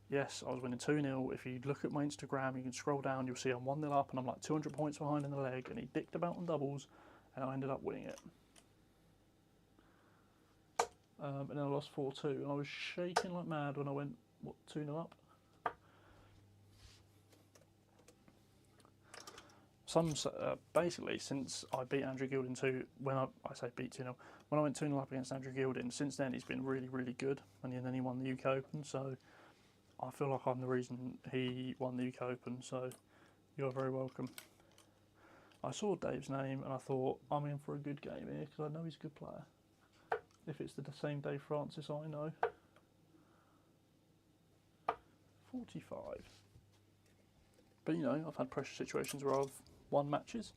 Yes, I was winning 2-0. If you look at my Instagram, you can scroll down, you'll see I'm 1-0 up and I'm like 200 points behind in the leg, and he dicked about on doubles and I ended up winning it. And then I lost 4-2 and I was shaking like mad when I went, what, 2-0 up? Basically, since I beat Andrew Gilding 2, when I say beat 2-0, when I went 2-0 up against Andrew Gilding, since then he's been really, really good, and then he won the UK Open, so I feel like I'm the reason he won the UK Open, so you're very welcome. I saw Dave's name and I thought, I'm in for a good game here, because I know he's a good player. If it's the same Dave Francis I know. 45. But you know, I've had pressure situations where I've won matches.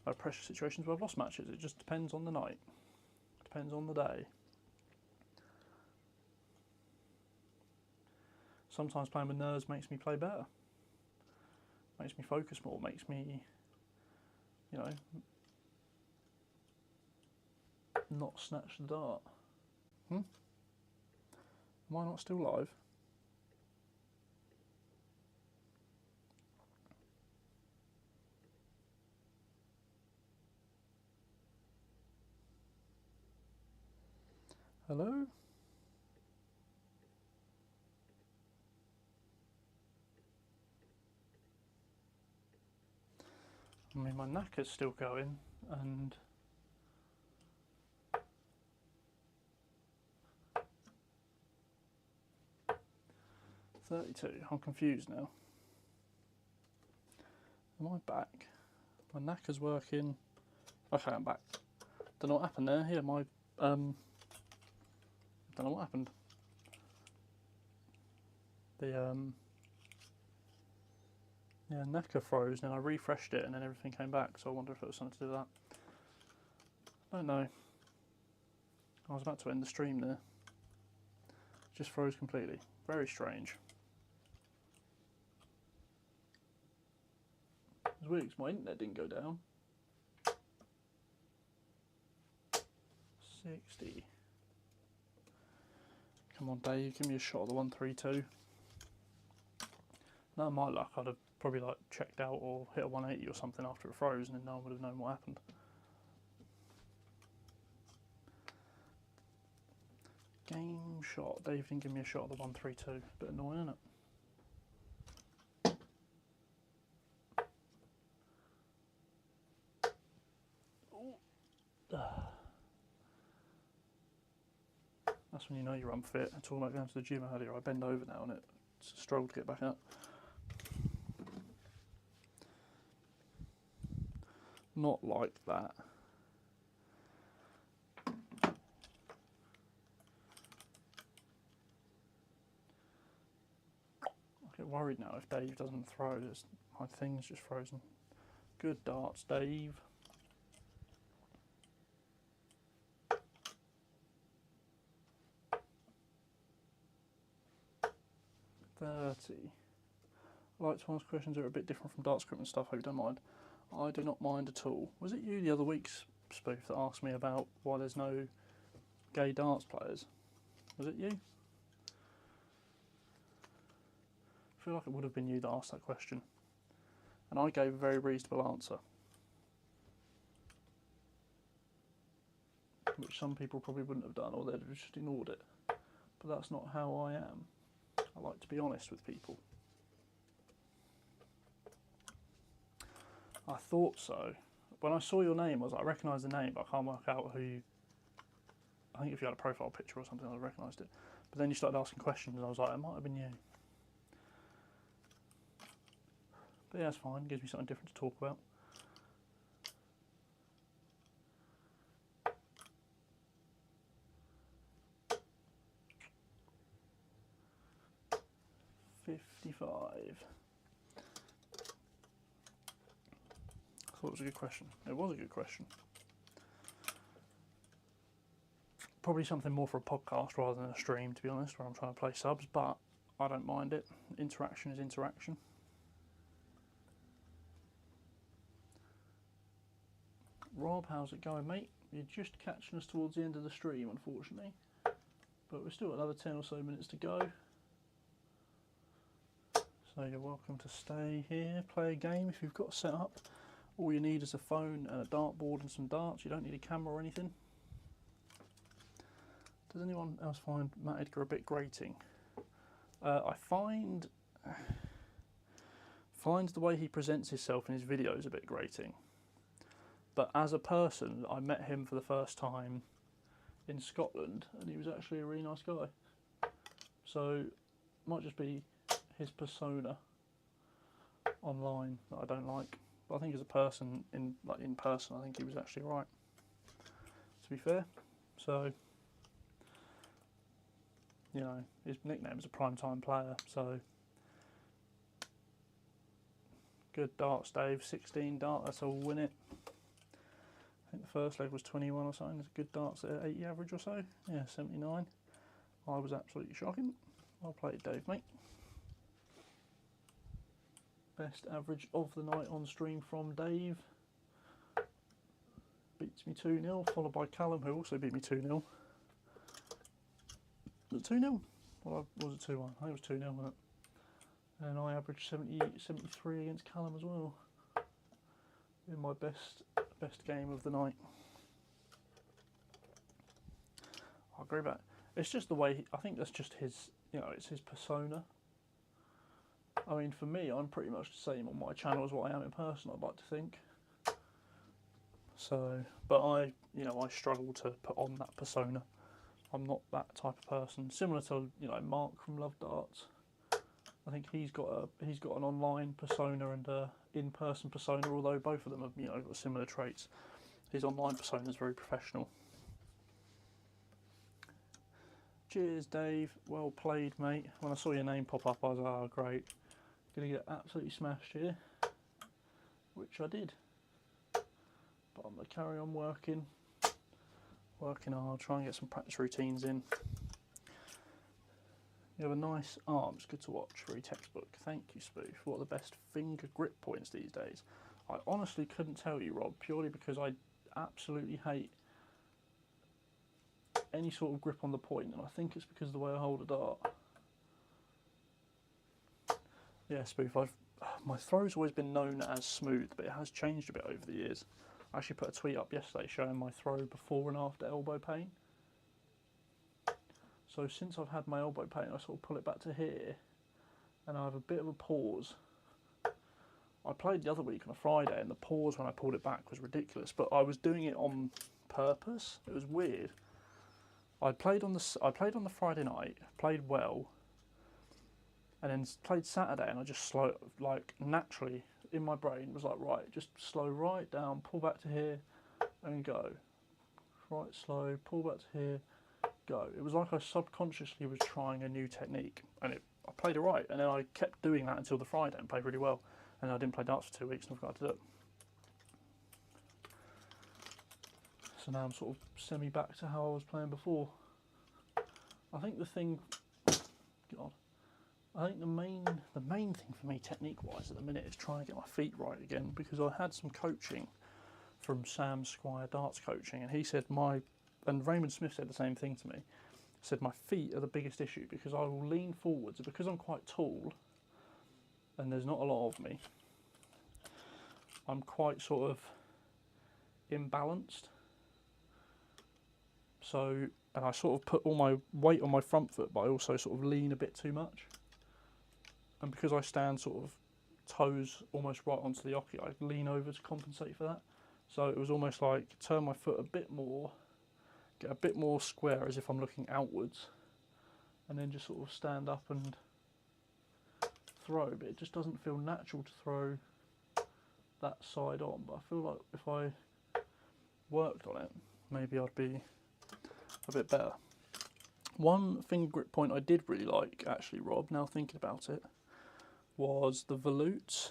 I've had pressure situations where I've lost matches. It just depends on the night. Depends on the day. Sometimes playing with nerves makes me play better. Makes me focus more, makes me, you know, not snatch the dart. Am I not still live? Hello? I mean, my knacker's still going, and 32. I'm confused now. Am I back? My knacker's working. Okay, I'm back. Don't know what happened there. Yeah, my don't know what happened. The yeah, knacker froze, and then I refreshed it, and then everything came back. So I wonder if it was something to do with that. I don't know. I was about to end the stream there. Just froze completely. Very strange. It's weird because my internet didn't go down. 60. Come on, Dave, give me a shot of the 132. No, my luck, I'd have probably like checked out or hit a 180 or something after it froze, and then no one would have known what happened. Game shot. Dave didn't give me a shot of the 132. Bit annoying, isn't it? That's when you know you're unfit. I talking about going to the gym earlier. I bend over now and it's a struggle to get back up. Not like that. I get worried now if Dave doesn't throw. My thing's just frozen. Good darts, Dave. I like to ask questions that are a bit different from dart script and stuff. Hope you don't mind. I do not mind at all. Was it you the other week, Spoof, that asked me about why there's no gay darts players? Was it you? I feel like it would have been you that asked that question. And I gave a very reasonable answer. Which some people probably wouldn't have done, or they'd have just ignored it. But that's not how I am. I like to be honest with people. I thought so. When I saw your name, I was like, I recognise the name, but I can't work out who you... I think if you had a profile picture or something, I recognised it. But then you started asking questions, and I was like, it might have been you. But yeah, it's fine. It gives me something different to talk about. $55. I thought it was a good question. It was a good question. Probably something more for a podcast rather than a stream, to be honest, where I'm trying to play subs, but I don't mind it. Interaction is interaction. Rob, how's it going, mate? You're just catching us towards the end of the stream, unfortunately. But we've still got another 10 or so minutes to go. So you're welcome to stay here, play a game if you've got set up. All you need is a phone and a dartboard and some darts. You don't need a camera or anything. Does anyone else find Matt Edgar a bit grating? I finds the way he presents himself in his videos a bit grating. But as a person, I met him for the first time in Scotland, and he was actually a really nice guy. So, it might just be his persona online that I don't like. But I think as a person, in person, I think he was actually right. To be fair, so you know, his nickname is a primetime player. So good darts, Dave. 16 dart. That's all win it. I think the first leg was 21 or something. It's good darts at 80 average or so. Yeah, 79. I was absolutely shocking. Well played, Dave, mate. Best average of the night on stream from Dave. Beats me 2-0, followed by Callum, who also beat me 2-0. Was it 2-0? Well, was it 2-1? I think it was 2-0, wasn't it? And I averaged 73 against Callum as well. In my best game of the night. agree with that. It's just the way, I think that's just his, you know, it's his persona. I mean, for me, I'm pretty much the same on my channel as what I am in person, I'd like to think. So, but I struggle to put on that persona. I'm not that type of person. Similar to, you know, Mark from Love Darts. I think he's got an online persona and a in-person persona, although both of them have, you know, got similar traits. His online persona is very professional. Cheers, Dave. Well played, mate. When I saw your name pop up, I was like, oh, great. Gonna get absolutely smashed here, which I did. But I'm gonna carry on working hard, try and get some practice routines in. You have a nice arm, it's good to watch, very textbook. Thank you, Spoof. What are the best finger grip points these days? I honestly couldn't tell you, Rob, purely because I absolutely hate any sort of grip on the point, and I think it's because of the way I hold a dart. Yeah, Spoof, my throw's always been known as smooth, but it has changed a bit over the years. I actually put a tweet up yesterday showing my throw before and after elbow pain. So since I've had my elbow pain, I sort of pull it back to here, and I have a bit of a pause. I played the other week on a Friday, and the pause when I pulled it back was ridiculous, but I was doing it on purpose. It was weird. I played on the Friday night, played well, and then played Saturday, and I just naturally in my brain was like, right, just slow right down, pull back to here, and go. Right, slow, pull back to here, go. It was like I subconsciously was trying a new technique, and I played it right, and then I kept doing that until the Friday and played really well, and I didn't play darts for 2 weeks and I forgot to do it. So now I'm sort of semi back to how I was playing before. I think the thing, God, I think the main thing for me technique-wise at the minute is trying to get my feet right again, because I had some coaching from Sam Squire Darts Coaching, and he said and Raymond Smith said the same thing to me. He said my feet are the biggest issue, because I will lean forwards, and because I'm quite tall and there's not a lot of me, I'm quite sort of imbalanced. So, and I sort of put all my weight on my front foot, but I also sort of lean a bit too much. And because I stand sort of toes almost right onto the oche, I lean over to compensate for that. So it was almost like turn my foot a bit more, get a bit more square as if I'm looking outwards, and then just sort of stand up and throw. But it just doesn't feel natural to throw that side on. But I feel like if I worked on it, maybe I'd be a bit better. One finger grip point I did really like, actually, Rob, now thinking about it, was the volutes.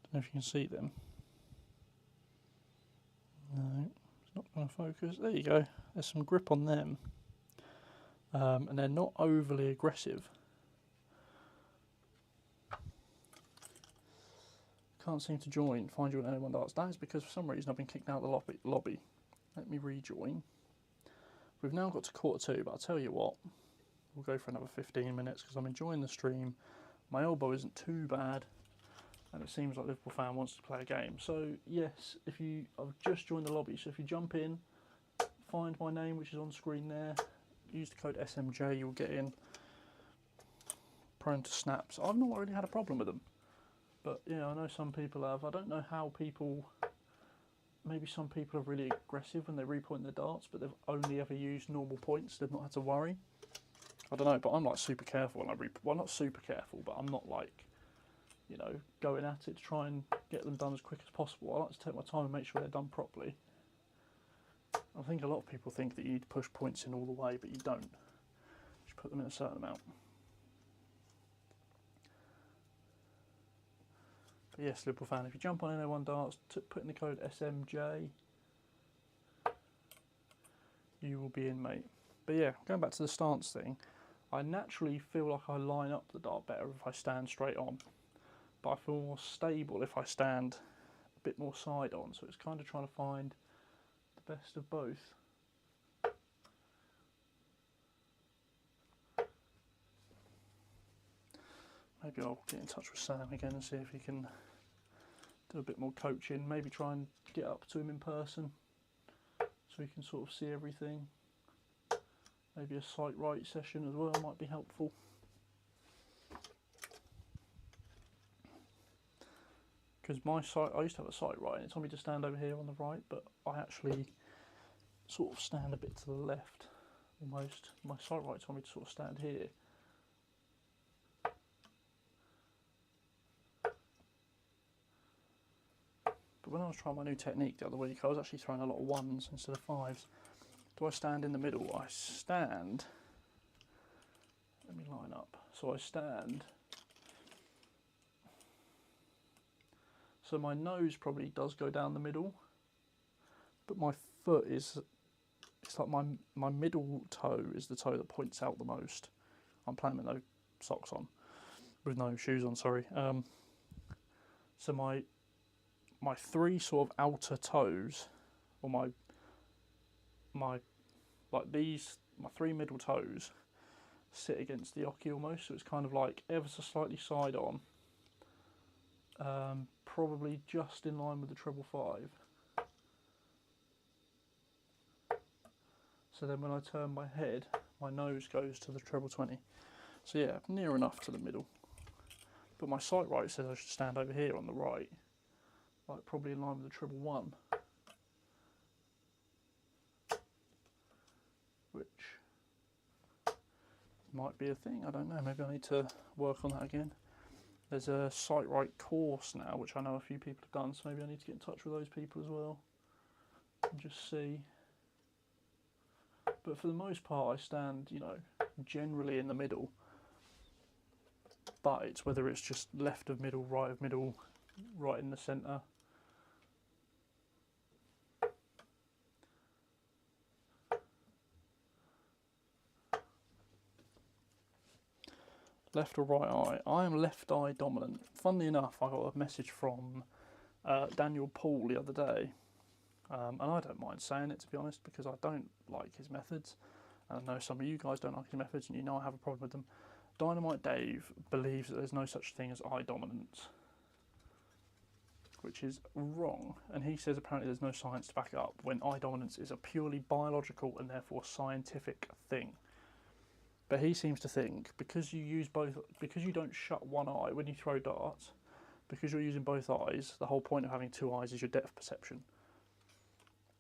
Don't know if you can see them. No, it's not going to focus. There you go. There's some grip on them. And they're not overly aggressive. Can't seem to find you on anyone darts. That is because for some reason I've been kicked out of the lobby. Let me rejoin. We've now got to 1:45, but I'll tell you what, we'll go for another 15 minutes because I'm enjoying the stream. My elbow isn't too bad, and it seems like Liverpool fan wants to play a game. So yes, I've just joined the lobby, so if you jump in, find my name, which is on screen there, use the code SMJ, you'll get in. Prone to snaps. I've not really had a problem with them, but yeah, I know some people have. I don't know how maybe some people are really aggressive when they repoint their darts, but they've only ever used normal points. They've not had to worry. I don't know, but I'm like super careful when I well, not super careful, but I'm not like, you know, going at it to try and get them done as quick as possible. I like to take my time and make sure they're done properly. I think a lot of people think that you need to push points in all the way, but you don't. You just put them in a certain amount. But yes, Liverpool fan, if you jump on NO1 Darts, put in the code SMJ, you will be in, mate. But yeah, going back to the stance thing, I naturally feel like I line up the dart better if I stand straight on, but I feel more stable if I stand a bit more side on, so it's kind of trying to find the best of both. Maybe I'll get in touch with Sam again and see if he can do a bit more coaching, maybe try and get up to him in person so he can sort of see everything. Maybe a sight right session as well might be helpful. Because my sight, I used to have a sight right, and it told me to stand over here on the right, but I actually sort of stand a bit to the left, almost. My sight right told me to sort of stand here. But when I was trying my new technique the other week, I was actually throwing a lot of 1s instead of 5s. Do I stand in the middle? I stand. Let me line up. So I stand. So my nose probably does go down the middle, but my foot is, it's like my middle toe is the toe that points out the most. I'm playing with no socks on, with no shoes on, sorry. So my 3 sort of outer toes, or my 3 middle toes sit against the oki almost, so it's kind of like ever so slightly side on. Probably just in line with the 555. So then when I turn my head, my nose goes to the 20. So yeah, near enough to the middle. But my sight right says I should stand over here on the right, like probably in line with the 111. Which might be a thing, I don't know, maybe I need to work on that again. There's a sight right course now, which I know a few people have done, so maybe I need to get in touch with those people as well and just see. But for the most part, I stand, you know, generally in the middle. But it's whether it's just left of middle, right in the centre. Left or right eye? I am left eye dominant. Funnily enough, I got a message from Daniel Paul the other day, and I don't mind saying it, to be honest, because I don't like his methods, and I know some of you guys don't like his methods, and you know I have a problem with them. Dynamite Dave believes that there's no such thing as eye dominance, which is wrong, and he says apparently there's no science to back it up, when eye dominance is a purely biological and therefore scientific thing. But he seems to think because you use both, because you don't shut one eye when you throw darts, because you're using both eyes, the whole point of having 2 eyes is your depth perception.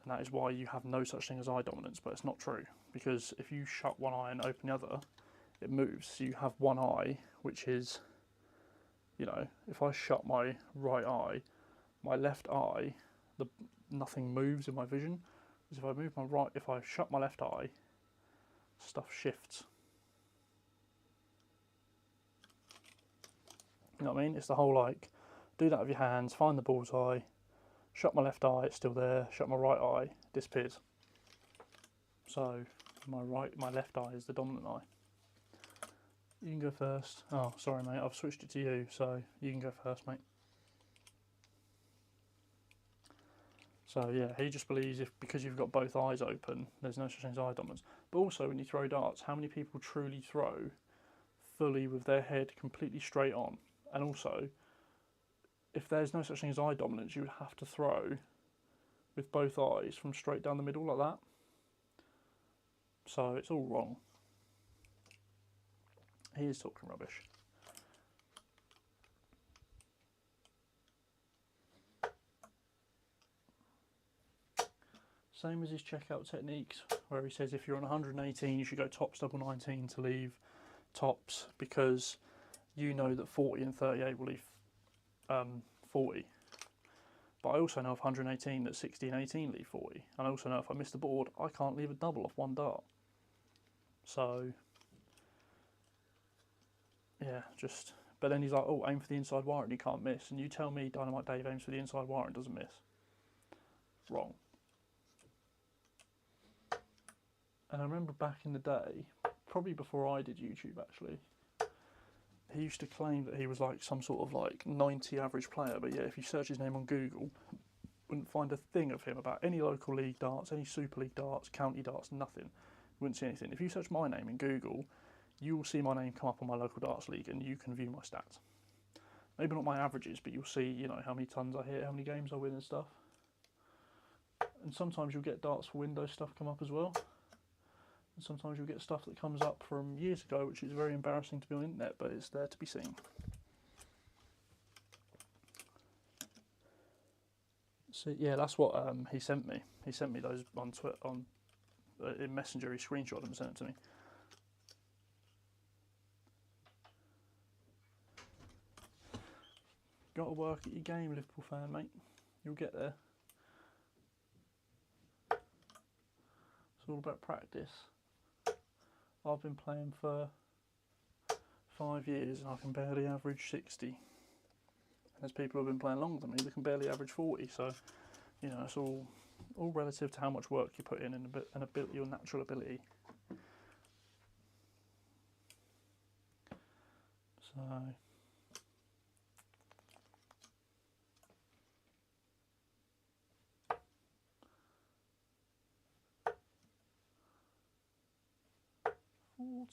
And that is why you have no such thing as eye dominance, but it's not true. Because if you shut one eye and open the other, it moves. So you have one eye, which is, you know, if I shut my right eye, my left eye, nothing moves in my vision. Because if I move my right, if I shut my left eye, stuff shifts. You know what I mean? It's the whole like, do that with your hands, find the bullseye, shut my left eye, it's still there, shut my right eye, it disappears. So my left eye is the dominant eye. You can go first. Oh, sorry mate, I've switched it to you, so you can go first, mate. So yeah, he just believes because you've got both eyes open, there's no such thing as eye dominance. But also when you throw darts, how many people truly throw fully with their head completely straight on? And also, if there's no such thing as eye dominance, you would have to throw with both eyes from straight down the middle like that. So it's all wrong. He is talking rubbish. Same as his checkout techniques, where he says if you're on 118, you should go tops double 19 to leave tops, because you know that 40 and 38 will leave 40. But I also know of 118 that 60 and 18 leave 40. And I also know if I miss the board, I can't leave a double off one dart. So, yeah, just... But then he's like, oh, aim for the inside wire and you can't miss. And you tell me Dynamite Dave aims for the inside wire and doesn't miss. Wrong. And I remember back in the day, probably before I did YouTube actually, he used to claim that he was like some sort of like 90 average player, but yeah, if you search his name on Google, wouldn't find a thing of him about any local league darts, any Super League darts, county darts, nothing. Wouldn't see anything. If you search my name in Google, you will see my name come up on my local darts league and you can view my stats. Maybe not my averages, but you'll see, you know, how many tons I hit, how many games I win and stuff. And sometimes you'll get darts for Windows stuff come up as well. And sometimes you'll get stuff that comes up from years ago, which is very embarrassing to be on the internet, but it's there to be seen. So yeah, that's what he sent me. He sent me those on Twitter, in Messenger. He screenshot them and sent it to me. Got to work at your game, Liverpool fan, mate. You'll get there. It's all about practice. I've been playing for 5 years and I can barely average 60. And there's people who've been playing longer than me that can barely average 40. So, you know, it's all relative to how much work you put in and ability, your natural ability. So.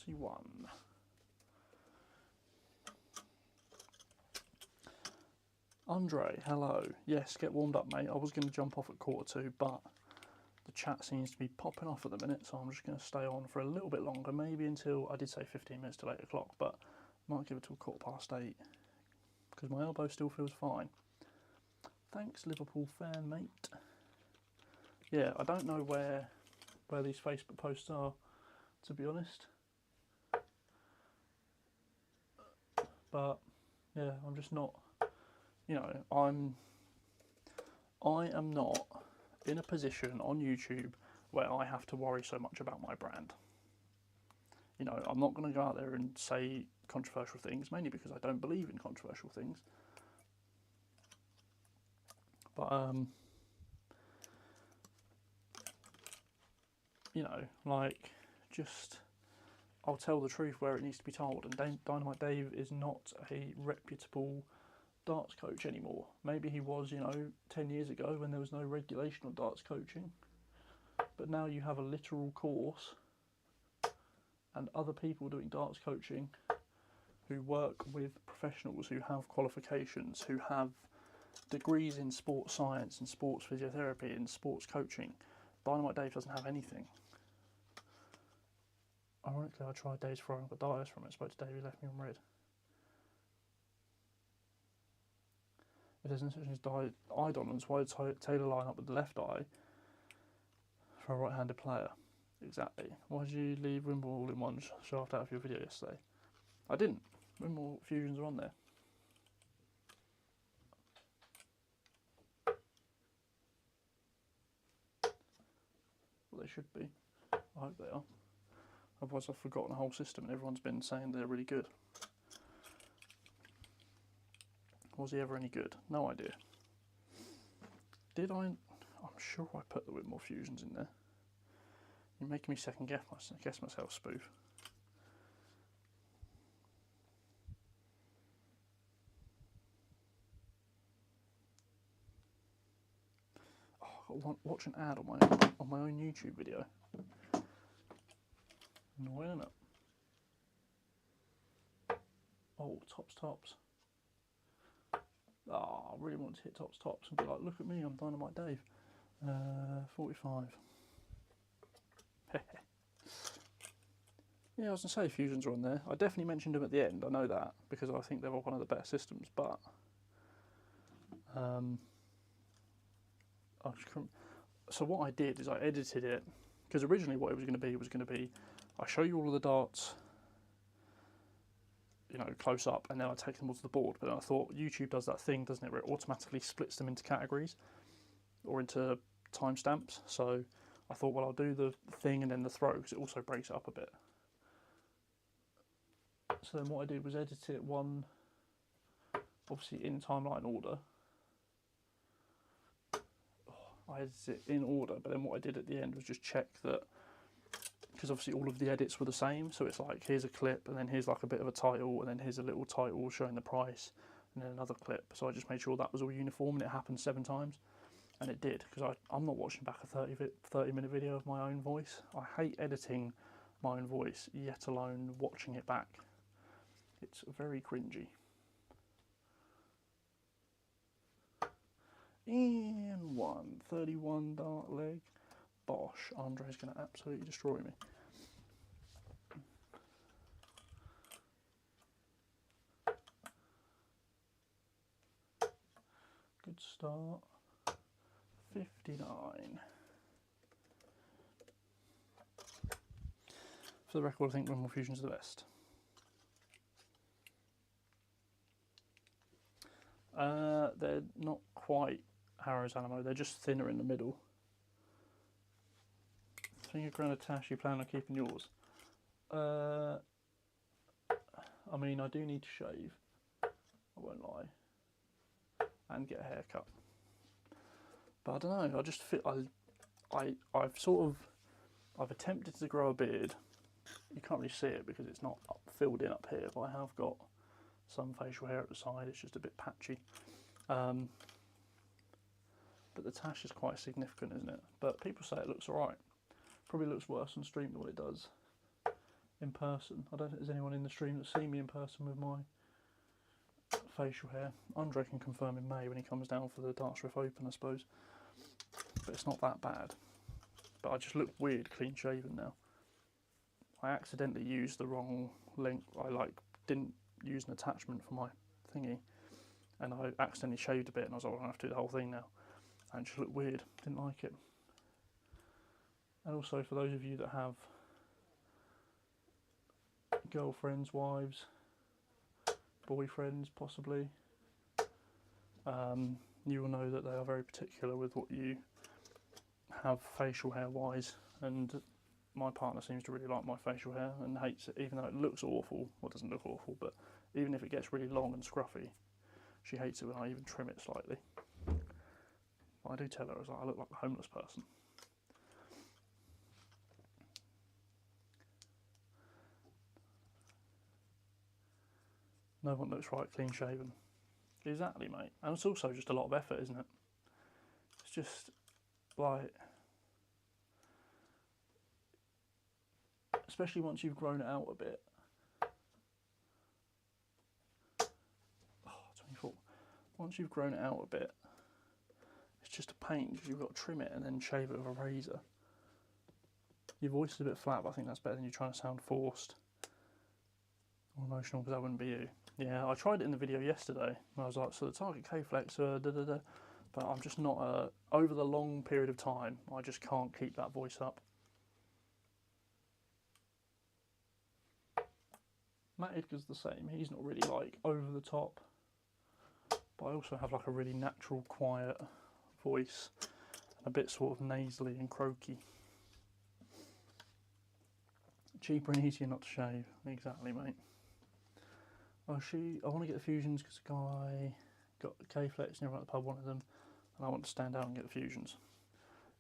$41. Andre, hello. Yes, get warmed up, mate. I was going to jump off at 1:45, but the chat seems to be popping off at the minute, so I'm just going to stay on for a little bit longer, maybe until, I did say 15 minutes till 8 o'clock, but might give it till 8:15, because my elbow still feels fine. Thanks, Liverpool fan, mate. Yeah, I don't know where these Facebook posts are, to be honest. But yeah, I'm just not, you know, I am not in a position on YouTube where I have to worry so much about my brand. You know, I'm not going to go out there and say controversial things, mainly because I don't believe in controversial things. But you know, like, just, I'll tell the truth where it needs to be told, and Dynamite Dave is not a reputable darts coach anymore. Maybe he was, you know, 10 years ago when there was no regulation on darts coaching, but now you have a literal course and other people doing darts coaching who work with professionals who have qualifications, who have degrees in sports science and sports physiotherapy and sports coaching. Dynamite Dave doesn't have anything. Ironically, I tried Dave's throwing the diets from it. Spoke to Dave, he left me on red. If there's no such thing as eye dominance, why did Taylor line up with the left eye for a right-handed player? Exactly. Why did you leave Wimble in one shaft out of your video yesterday? I didn't. Wimble fusions are on there. Well, they should be. I hope they are. Otherwise I've forgotten the whole system and everyone's been saying they're really good. Was he ever any good? No idea. Did I? I'm sure I put the Whitmore fusions in there. You're making me second guess myself, Spoof. Oh, I've got to watch an ad on my own YouTube video. Annoying, isn't it? Oh, tops. Oh, I really want to hit tops and be like, look at me, I'm Dynamite Dave. 45. Yeah, I was going to say fusions are on there. I definitely mentioned them at the end, I know that, because I think they're one of the better systems, but so what I did is I edited it, because originally what it was going to be, I show you all of the darts, you know, close up, and then I take them all to the board. But then I thought YouTube does that thing, doesn't it, where it automatically splits them into categories or into timestamps. So I thought, well, I'll do the thing and then the throw, because it also breaks it up a bit. So then what I did was edit it one, obviously in timeline order. I edited it in order, but then what I did at the end was just check that, because obviously all of the edits were the same, so it's like, here's a clip, and then here's like a bit of a title, and then here's a little title showing the price, and then another clip. So I just made sure that was all uniform, and it happened 7 times, and it did, because I'm not watching back a 30-minute video of my own voice. I hate editing my own voice, yet alone watching it back. It's very cringy. And 1, 31 dart leg. Bosh, Andre's going to absolutely destroy me. good start. 59. For the record, I think Windmill Fusion's the best. They're not quite Harrow's Alamo, they're just thinner in the middle. £3 Tash, you plan on keeping yours? I mean, I do need to shave, I won't lie, and get a haircut. But I don't know, I just feel, I've attempted to grow a beard. You can't really see it because it's not filled in up here, but I have got some facial hair at the side, it's just a bit patchy. But the tash is quite significant, isn't it? But people say it looks alright. Probably looks worse on stream than what it does in person. I don't think there's anyone in the stream that's seen me in person with my facial hair. Andre can confirm in May when he comes down for the Darts Riff Open, I suppose. But it's not that bad. But I just look weird clean shaven now. I accidentally used the wrong length. I didn't use an attachment for my thingy, and I accidentally shaved a bit, and I was like, I'm gonna have to do the whole thing now. And it just looked weird. Didn't like it. And also for those of you that have girlfriends, wives, boyfriends possibly, you will know that they are very particular with what you have facial hair wise, and my partner seems to really like my facial hair and hates it, even though it looks awful. Well, it doesn't look awful, but even if it gets really long and scruffy, she hates it when I even trim it slightly. I do tell her, I look like a homeless person. No one looks right clean shaven. Exactly, mate. And it's also just a lot of effort, isn't it? It's just like, especially once you've grown it out a bit. Oh, 24. Once you've grown it out a bit, it's just a pain because you've got to trim it and then shave it with a razor. Your voice is a bit flat, but I think that's better than you trying to sound forced or emotional, because that wouldn't be you. Yeah, I tried it in the video yesterday. I was like, so the target K-flex, but I'm just not, over the long period of time, I just can't keep that voice up. Matt Edgar's the same, he's not really like over the top, but I also have like a really natural, quiet voice, a bit sort of nasally and croaky. Cheaper and easier not to shave, exactly, mate. I want to get the fusions because the guy got the K-flex and everyone at the pub wanted them, and I want to stand out and get the fusions.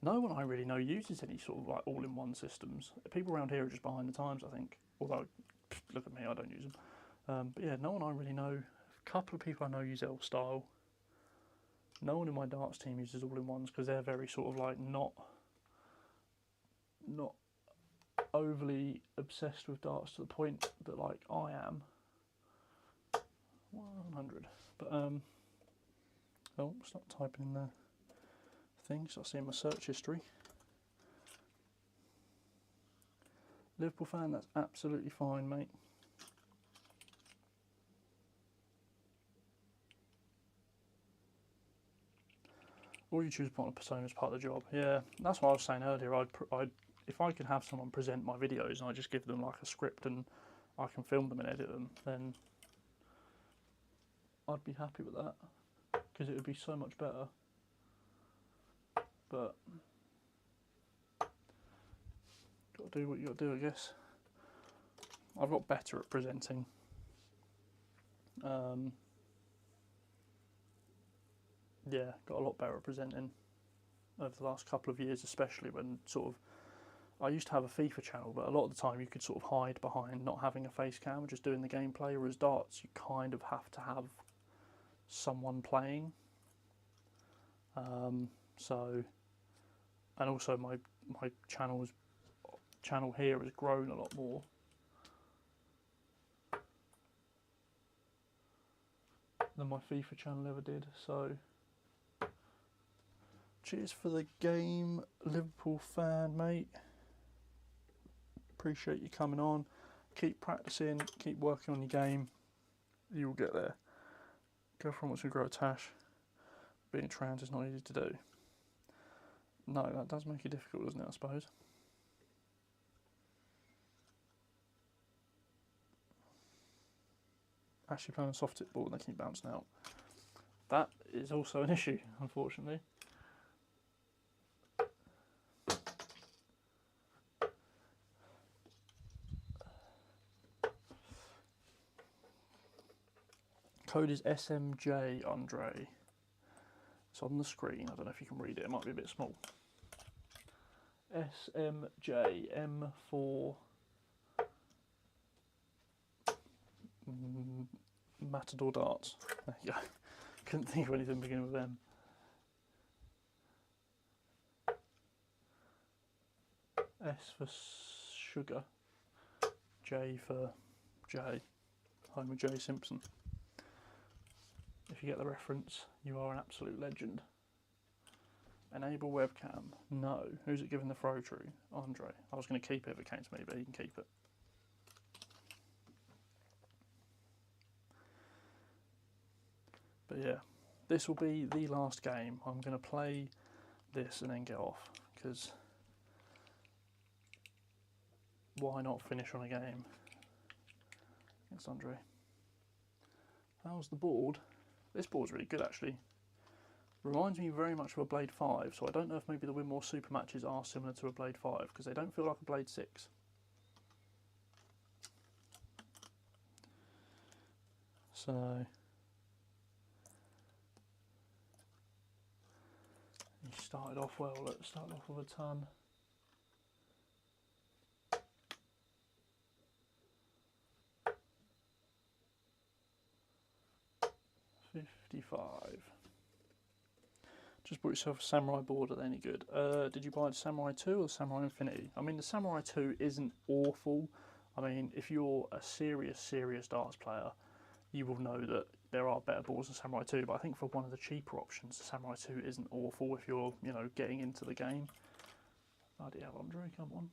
No one I really know uses any sort of like all-in-one systems. People around here are just behind the times, I think. Although, look at me, I don't use them. But yeah, no one I really know. A couple of people I know use L-style. No one in my darts team uses all-in-ones because they're very sort of like not overly obsessed with darts to the point that like I am. 100. But oh, stop typing in the thing, start seeing my search history. Liverpool fan, that's absolutely fine, mate. Or you choose to put on a persona as part of the job. Yeah, that's what I was saying earlier. If I could have someone present my videos and I just give them like a script and I can film them and edit them, then I'd be happy with that, because it would be so much better. But got to do what you got to do, I guess. I've got better at presenting. Yeah, got a lot better at presenting over the last couple of years, especially when sort of, I used to have a FIFA channel, but a lot of the time you could sort of hide behind not having a face cam and just doing the gameplay, whereas darts you kind of have to have someone playing. So, and also my channel here has grown a lot more. Than my FIFA channel ever did, so cheers for the game, Liverpool fan, mate. Appreciate you coming on. Keep practicing, keep working on your game. You'll get there. Girlfriend wants to grow a tash. being trans is not easy to do. No, that does make it difficult, doesn't it, I suppose? Actually playing a soft tip ball and they keep bouncing out. That is also an issue, unfortunately. Code is SMJ, Andre. It's on the screen. I don't know if you can read it. It might be a bit small. SMJ M4 Matador darts. There you go. Couldn't think of anything beginning with M. S for sugar. J for J. Homer J. Simpson. If you get the reference, you are an absolute legend. Enable webcam. No. Who's it giving the throw to? Andre. I was going to keep it if it came to me, but he can keep it. But yeah, this will be the last game. I'm going to play this and then get off, because why not finish on a game? Thanks, Andre. How's the board? This board's really good, actually. Reminds me very much of a Blade 5, so I don't know if maybe the Winmore Super matches are similar to a Blade 5, because they don't feel like a Blade 6. So he started off well. Let's start off with a ton. $55. Just bought yourself a Samurai board. Are they any good? Did you buy the Samurai 2 or the Samurai Infinity? I mean, the Samurai 2 isn't awful. I mean, if you're a serious darts player, you will know that there are better boards than Samurai 2. But I think for one of the cheaper options, the Samurai 2 isn't awful if you're, you know, getting into the game. Bloody hell, Andre, come on.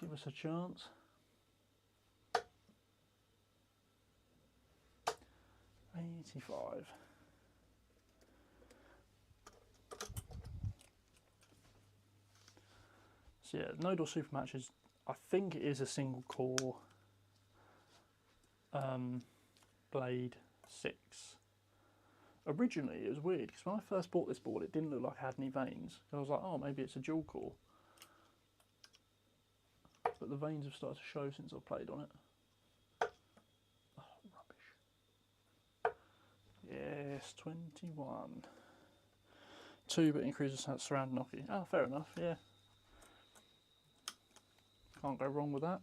Give us a chance. $85. So yeah, Matador Super matches. I think it is a single core Blade 6. Originally, it was weird because when I first bought this board, it didn't look like it had any veins. And I was like, oh, maybe it's a dual core. But the veins have started to show since I've played on it. Oh, rubbish. Yes, 21. 2-bit increases surround knocky. Oh, fair enough, yeah. Can't go wrong with that.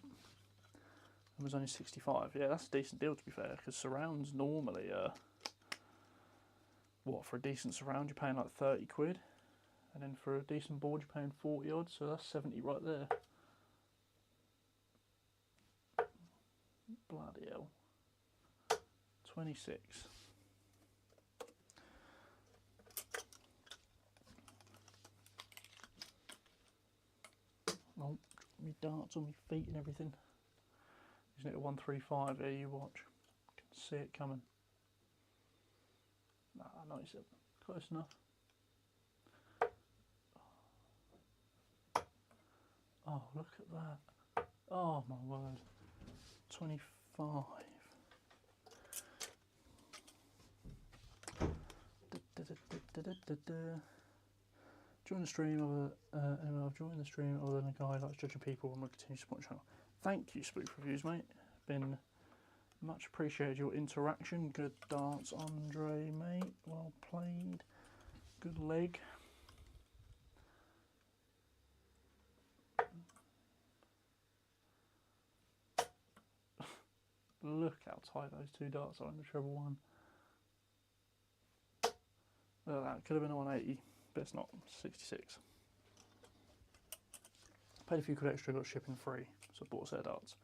It was only 65. Yeah, that's a decent deal to be fair, because surrounds normally, what, for a decent surround you're paying like 30 quid, and then for a decent board you're paying 40 odd, so that's 70 right there. Bloody hell. 26. Oh, me darts on my feet and everything. Isn't it a 135? There you watch. Can see it coming. Nah, 97. Close enough. Oh, look at that. Oh my word. 25. Join the stream of I've joined the stream other than a guy who likes judging people and will continue to support the channel. Thank you, Spoof Reviews, mate. Been much appreciated your interaction. Good darts, Andre, mate. Well played. Good leg. Look how tight those two darts are in the treble one. Look at that. Could have been a 180, but it's not. 66. Paid a few quid extra, got shipping free, so I bought a set of darts.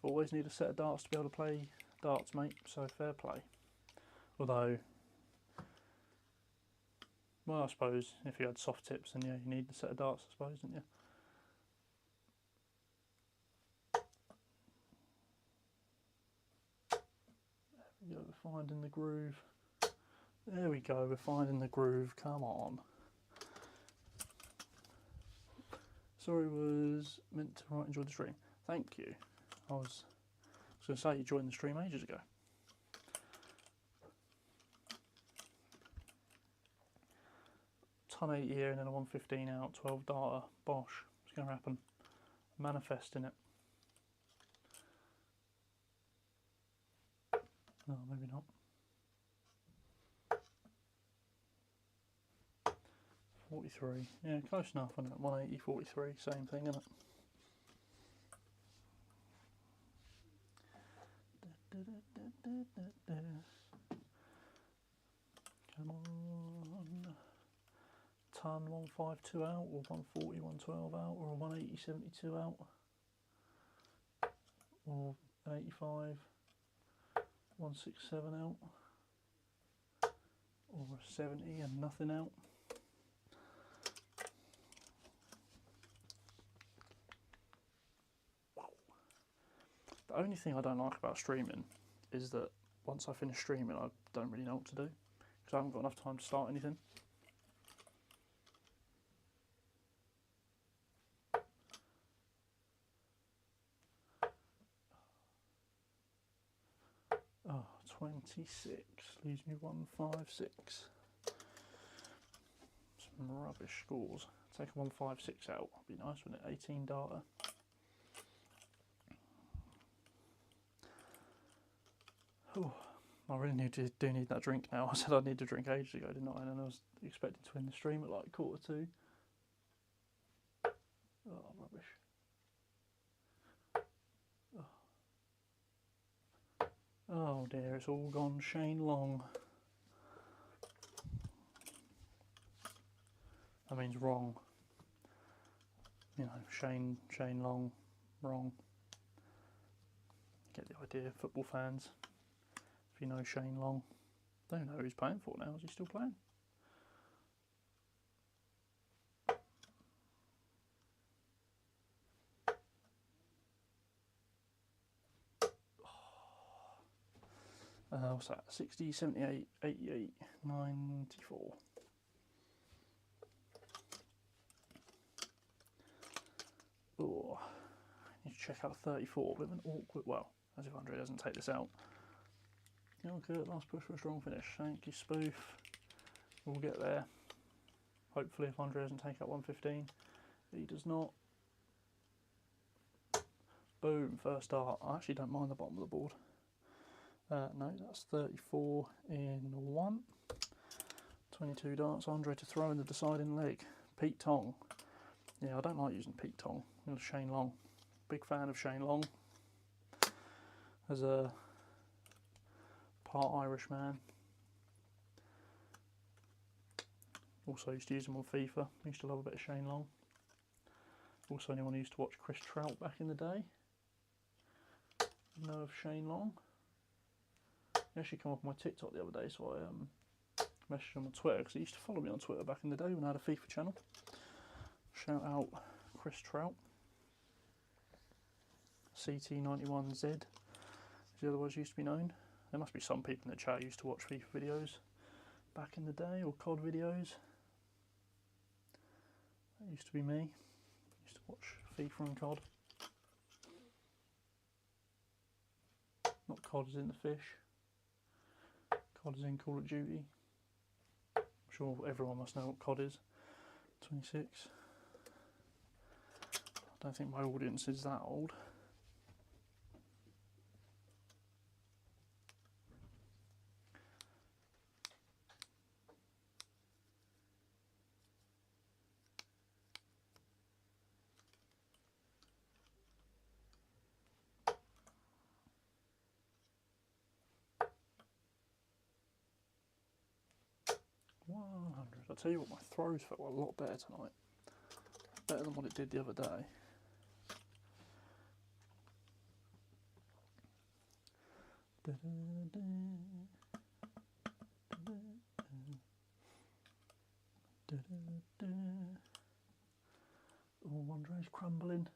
Always need a set of darts to be able to play darts, mate, so fair play. Although, well, I suppose if you had soft tips, then yeah, you need a set of darts, I suppose, didn't you? There we go, finding the groove. There we go, we're finding the groove, come on. Sorry, was meant to write enjoy the stream. Thank you. I was going to say you joined the stream ages ago. Ton 8 here and then a 115 out, 12 data. Bosh, it's going to happen. Manifesting it. No, maybe not. 43, yeah, close enough, isn't it? 180, 43, same thing, isn't it? Come on. Ton 152 out, or 140, 112 out, or a 180, 72 out, or an 85, 167 out, or a 70 and nothing out. The only thing I don't like about streaming is that once I finish streaming I don't really know what to do because I haven't got enough time to start anything. Oh, 26, leaves me 156. Some rubbish scores. Take a 156 out, would be nice, wouldn't it? 18 data. Oh, I really do need that drink now. I said I need a drink ages ago, didn't I? And I was expecting to end the stream at like 1:45. Oh, rubbish. Oh dear, it's all gone Shane Long. That means wrong. You know, Shane Long, wrong. Get the idea, football fans. If you know Shane Long. Don't know who he's playing for now. Is he still playing? What's that? 60, 78, 88, 94. Oh, I need to check out 34. Bit of an awkward, well, as if Andre doesn't take this out. Okay, last push for a strong finish. Thank you, Spoof. We'll get there. Hopefully, if Andre doesn't take out 115. He does not. Boom, first start. I actually don't mind the bottom of the board. No, that's 34 in 1. 22 darts. Andre to throw in the deciding leg. Pete Tong. Yeah, I don't like using Pete Tong. It was Shane Long. Big fan of Shane Long. As a part Irish man. Also used to use him on FIFA. Used to love a bit of Shane Long. Also anyone who used to watch Chris Trout back in the day know of Shane Long. He actually came up on my TikTok the other day, so I messaged him on Twitter because he used to follow me on Twitter back in the day when I had a FIFA channel. Shout out Chris Trout. CT91Z, as he otherwise used to be known. There must be some people in the chat who used to watch FIFA videos back in the day, or COD videos. That used to be me. Used to watch FIFA and COD. Not COD as in the fish. COD as in Call of Duty. I'm sure everyone must know what COD is. 26. I don't think my audience is that old. I'll tell you what, my throws felt a lot better tonight. Better than what it did the other day. Oh, Andre's crumbling.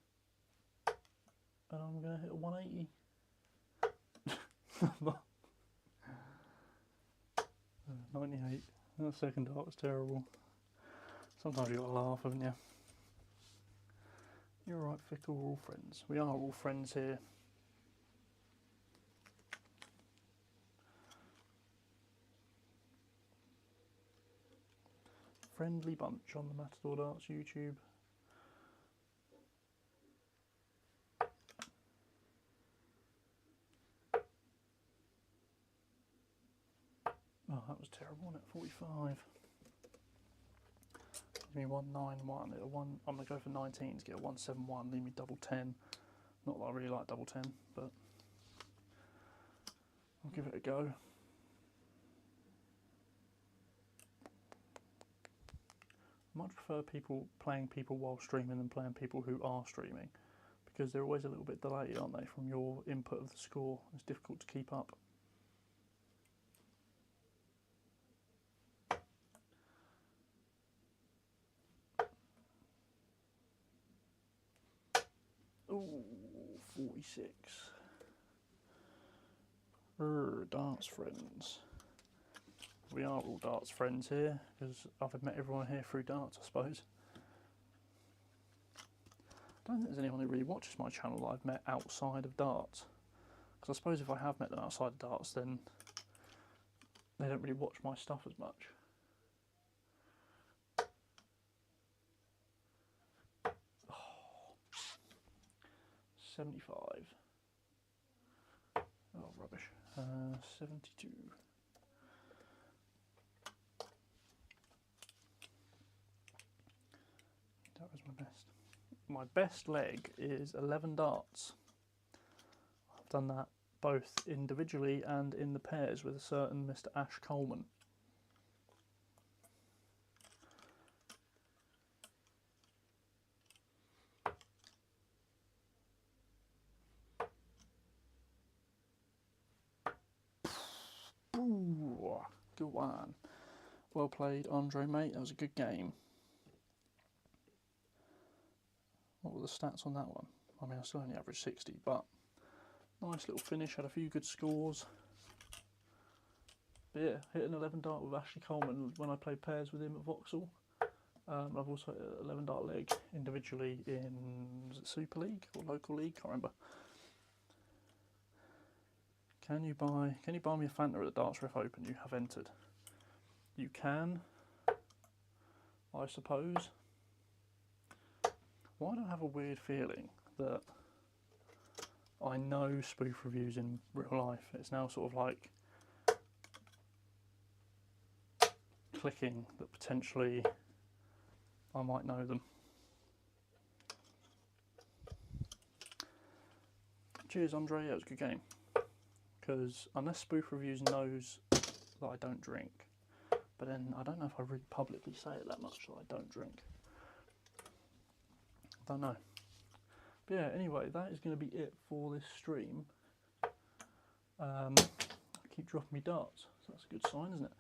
And I'm going to hit a 180. 94. 28. That second dart was terrible. Sometimes you gotta laugh, haven't you? You're right, Fickle, we're all friends. We are all friends here. Friendly bunch on the Matador Darts YouTube. Oh, that was terrible, wasn't it? 45. Give me 191. I'm going to go for 19s, get a 171, leave me double 10. Not that I really like double 10, but I'll give it a go. I much prefer playing people while streaming than playing people who are streaming, because they're always a little bit delayed, aren't they, from your input of the score. It's difficult to keep up. Ooh, 46. Darts friends. We are all darts friends here, because I've met everyone here through darts, I suppose. I don't think there's anyone who really watches my channel that I've met outside of darts. Because I suppose if I have met them outside of darts, then they don't really watch my stuff as much. Oh, 75. Oh, rubbish. 72. That was my best. My best leg is 11 darts. I've done that both individually and in the pairs with a certain Mr. Ash Coleman. Ooh, good one. Well played, Andre, mate. That was a good game. What were the stats on that one? I mean, I still only averaged 60, but nice little finish. Had a few good scores. But yeah, hit an 11 dart with Ashley Coleman when I played pairs with him at Vauxhall. I've also hit an 11 dart leg individually in, was it Super League or local league? Can't remember. Can you buy me a Fanta at the Darts Ref Open? You have entered. You can, I suppose. Why do I have a weird feeling that I know spoof reviews in real life? It's now sort of like clicking that potentially I might know them. Cheers, Andre. Yeah, it was a good game. Because unless spoof reviews knows that I don't drink, but then I don't know if I really publicly say it that much that I don't drink. I don't know. But yeah, anyway, that is going to be it for this stream. I keep dropping me darts, so that's a good sign, isn't it?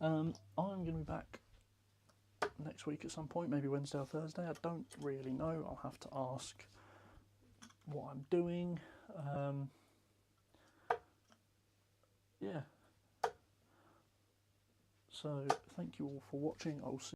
I'm going to be back next week at some point, maybe Wednesday or Thursday. I don't really know. I'll have to ask what I'm doing. Yeah. So, thank you all for watching. I'll see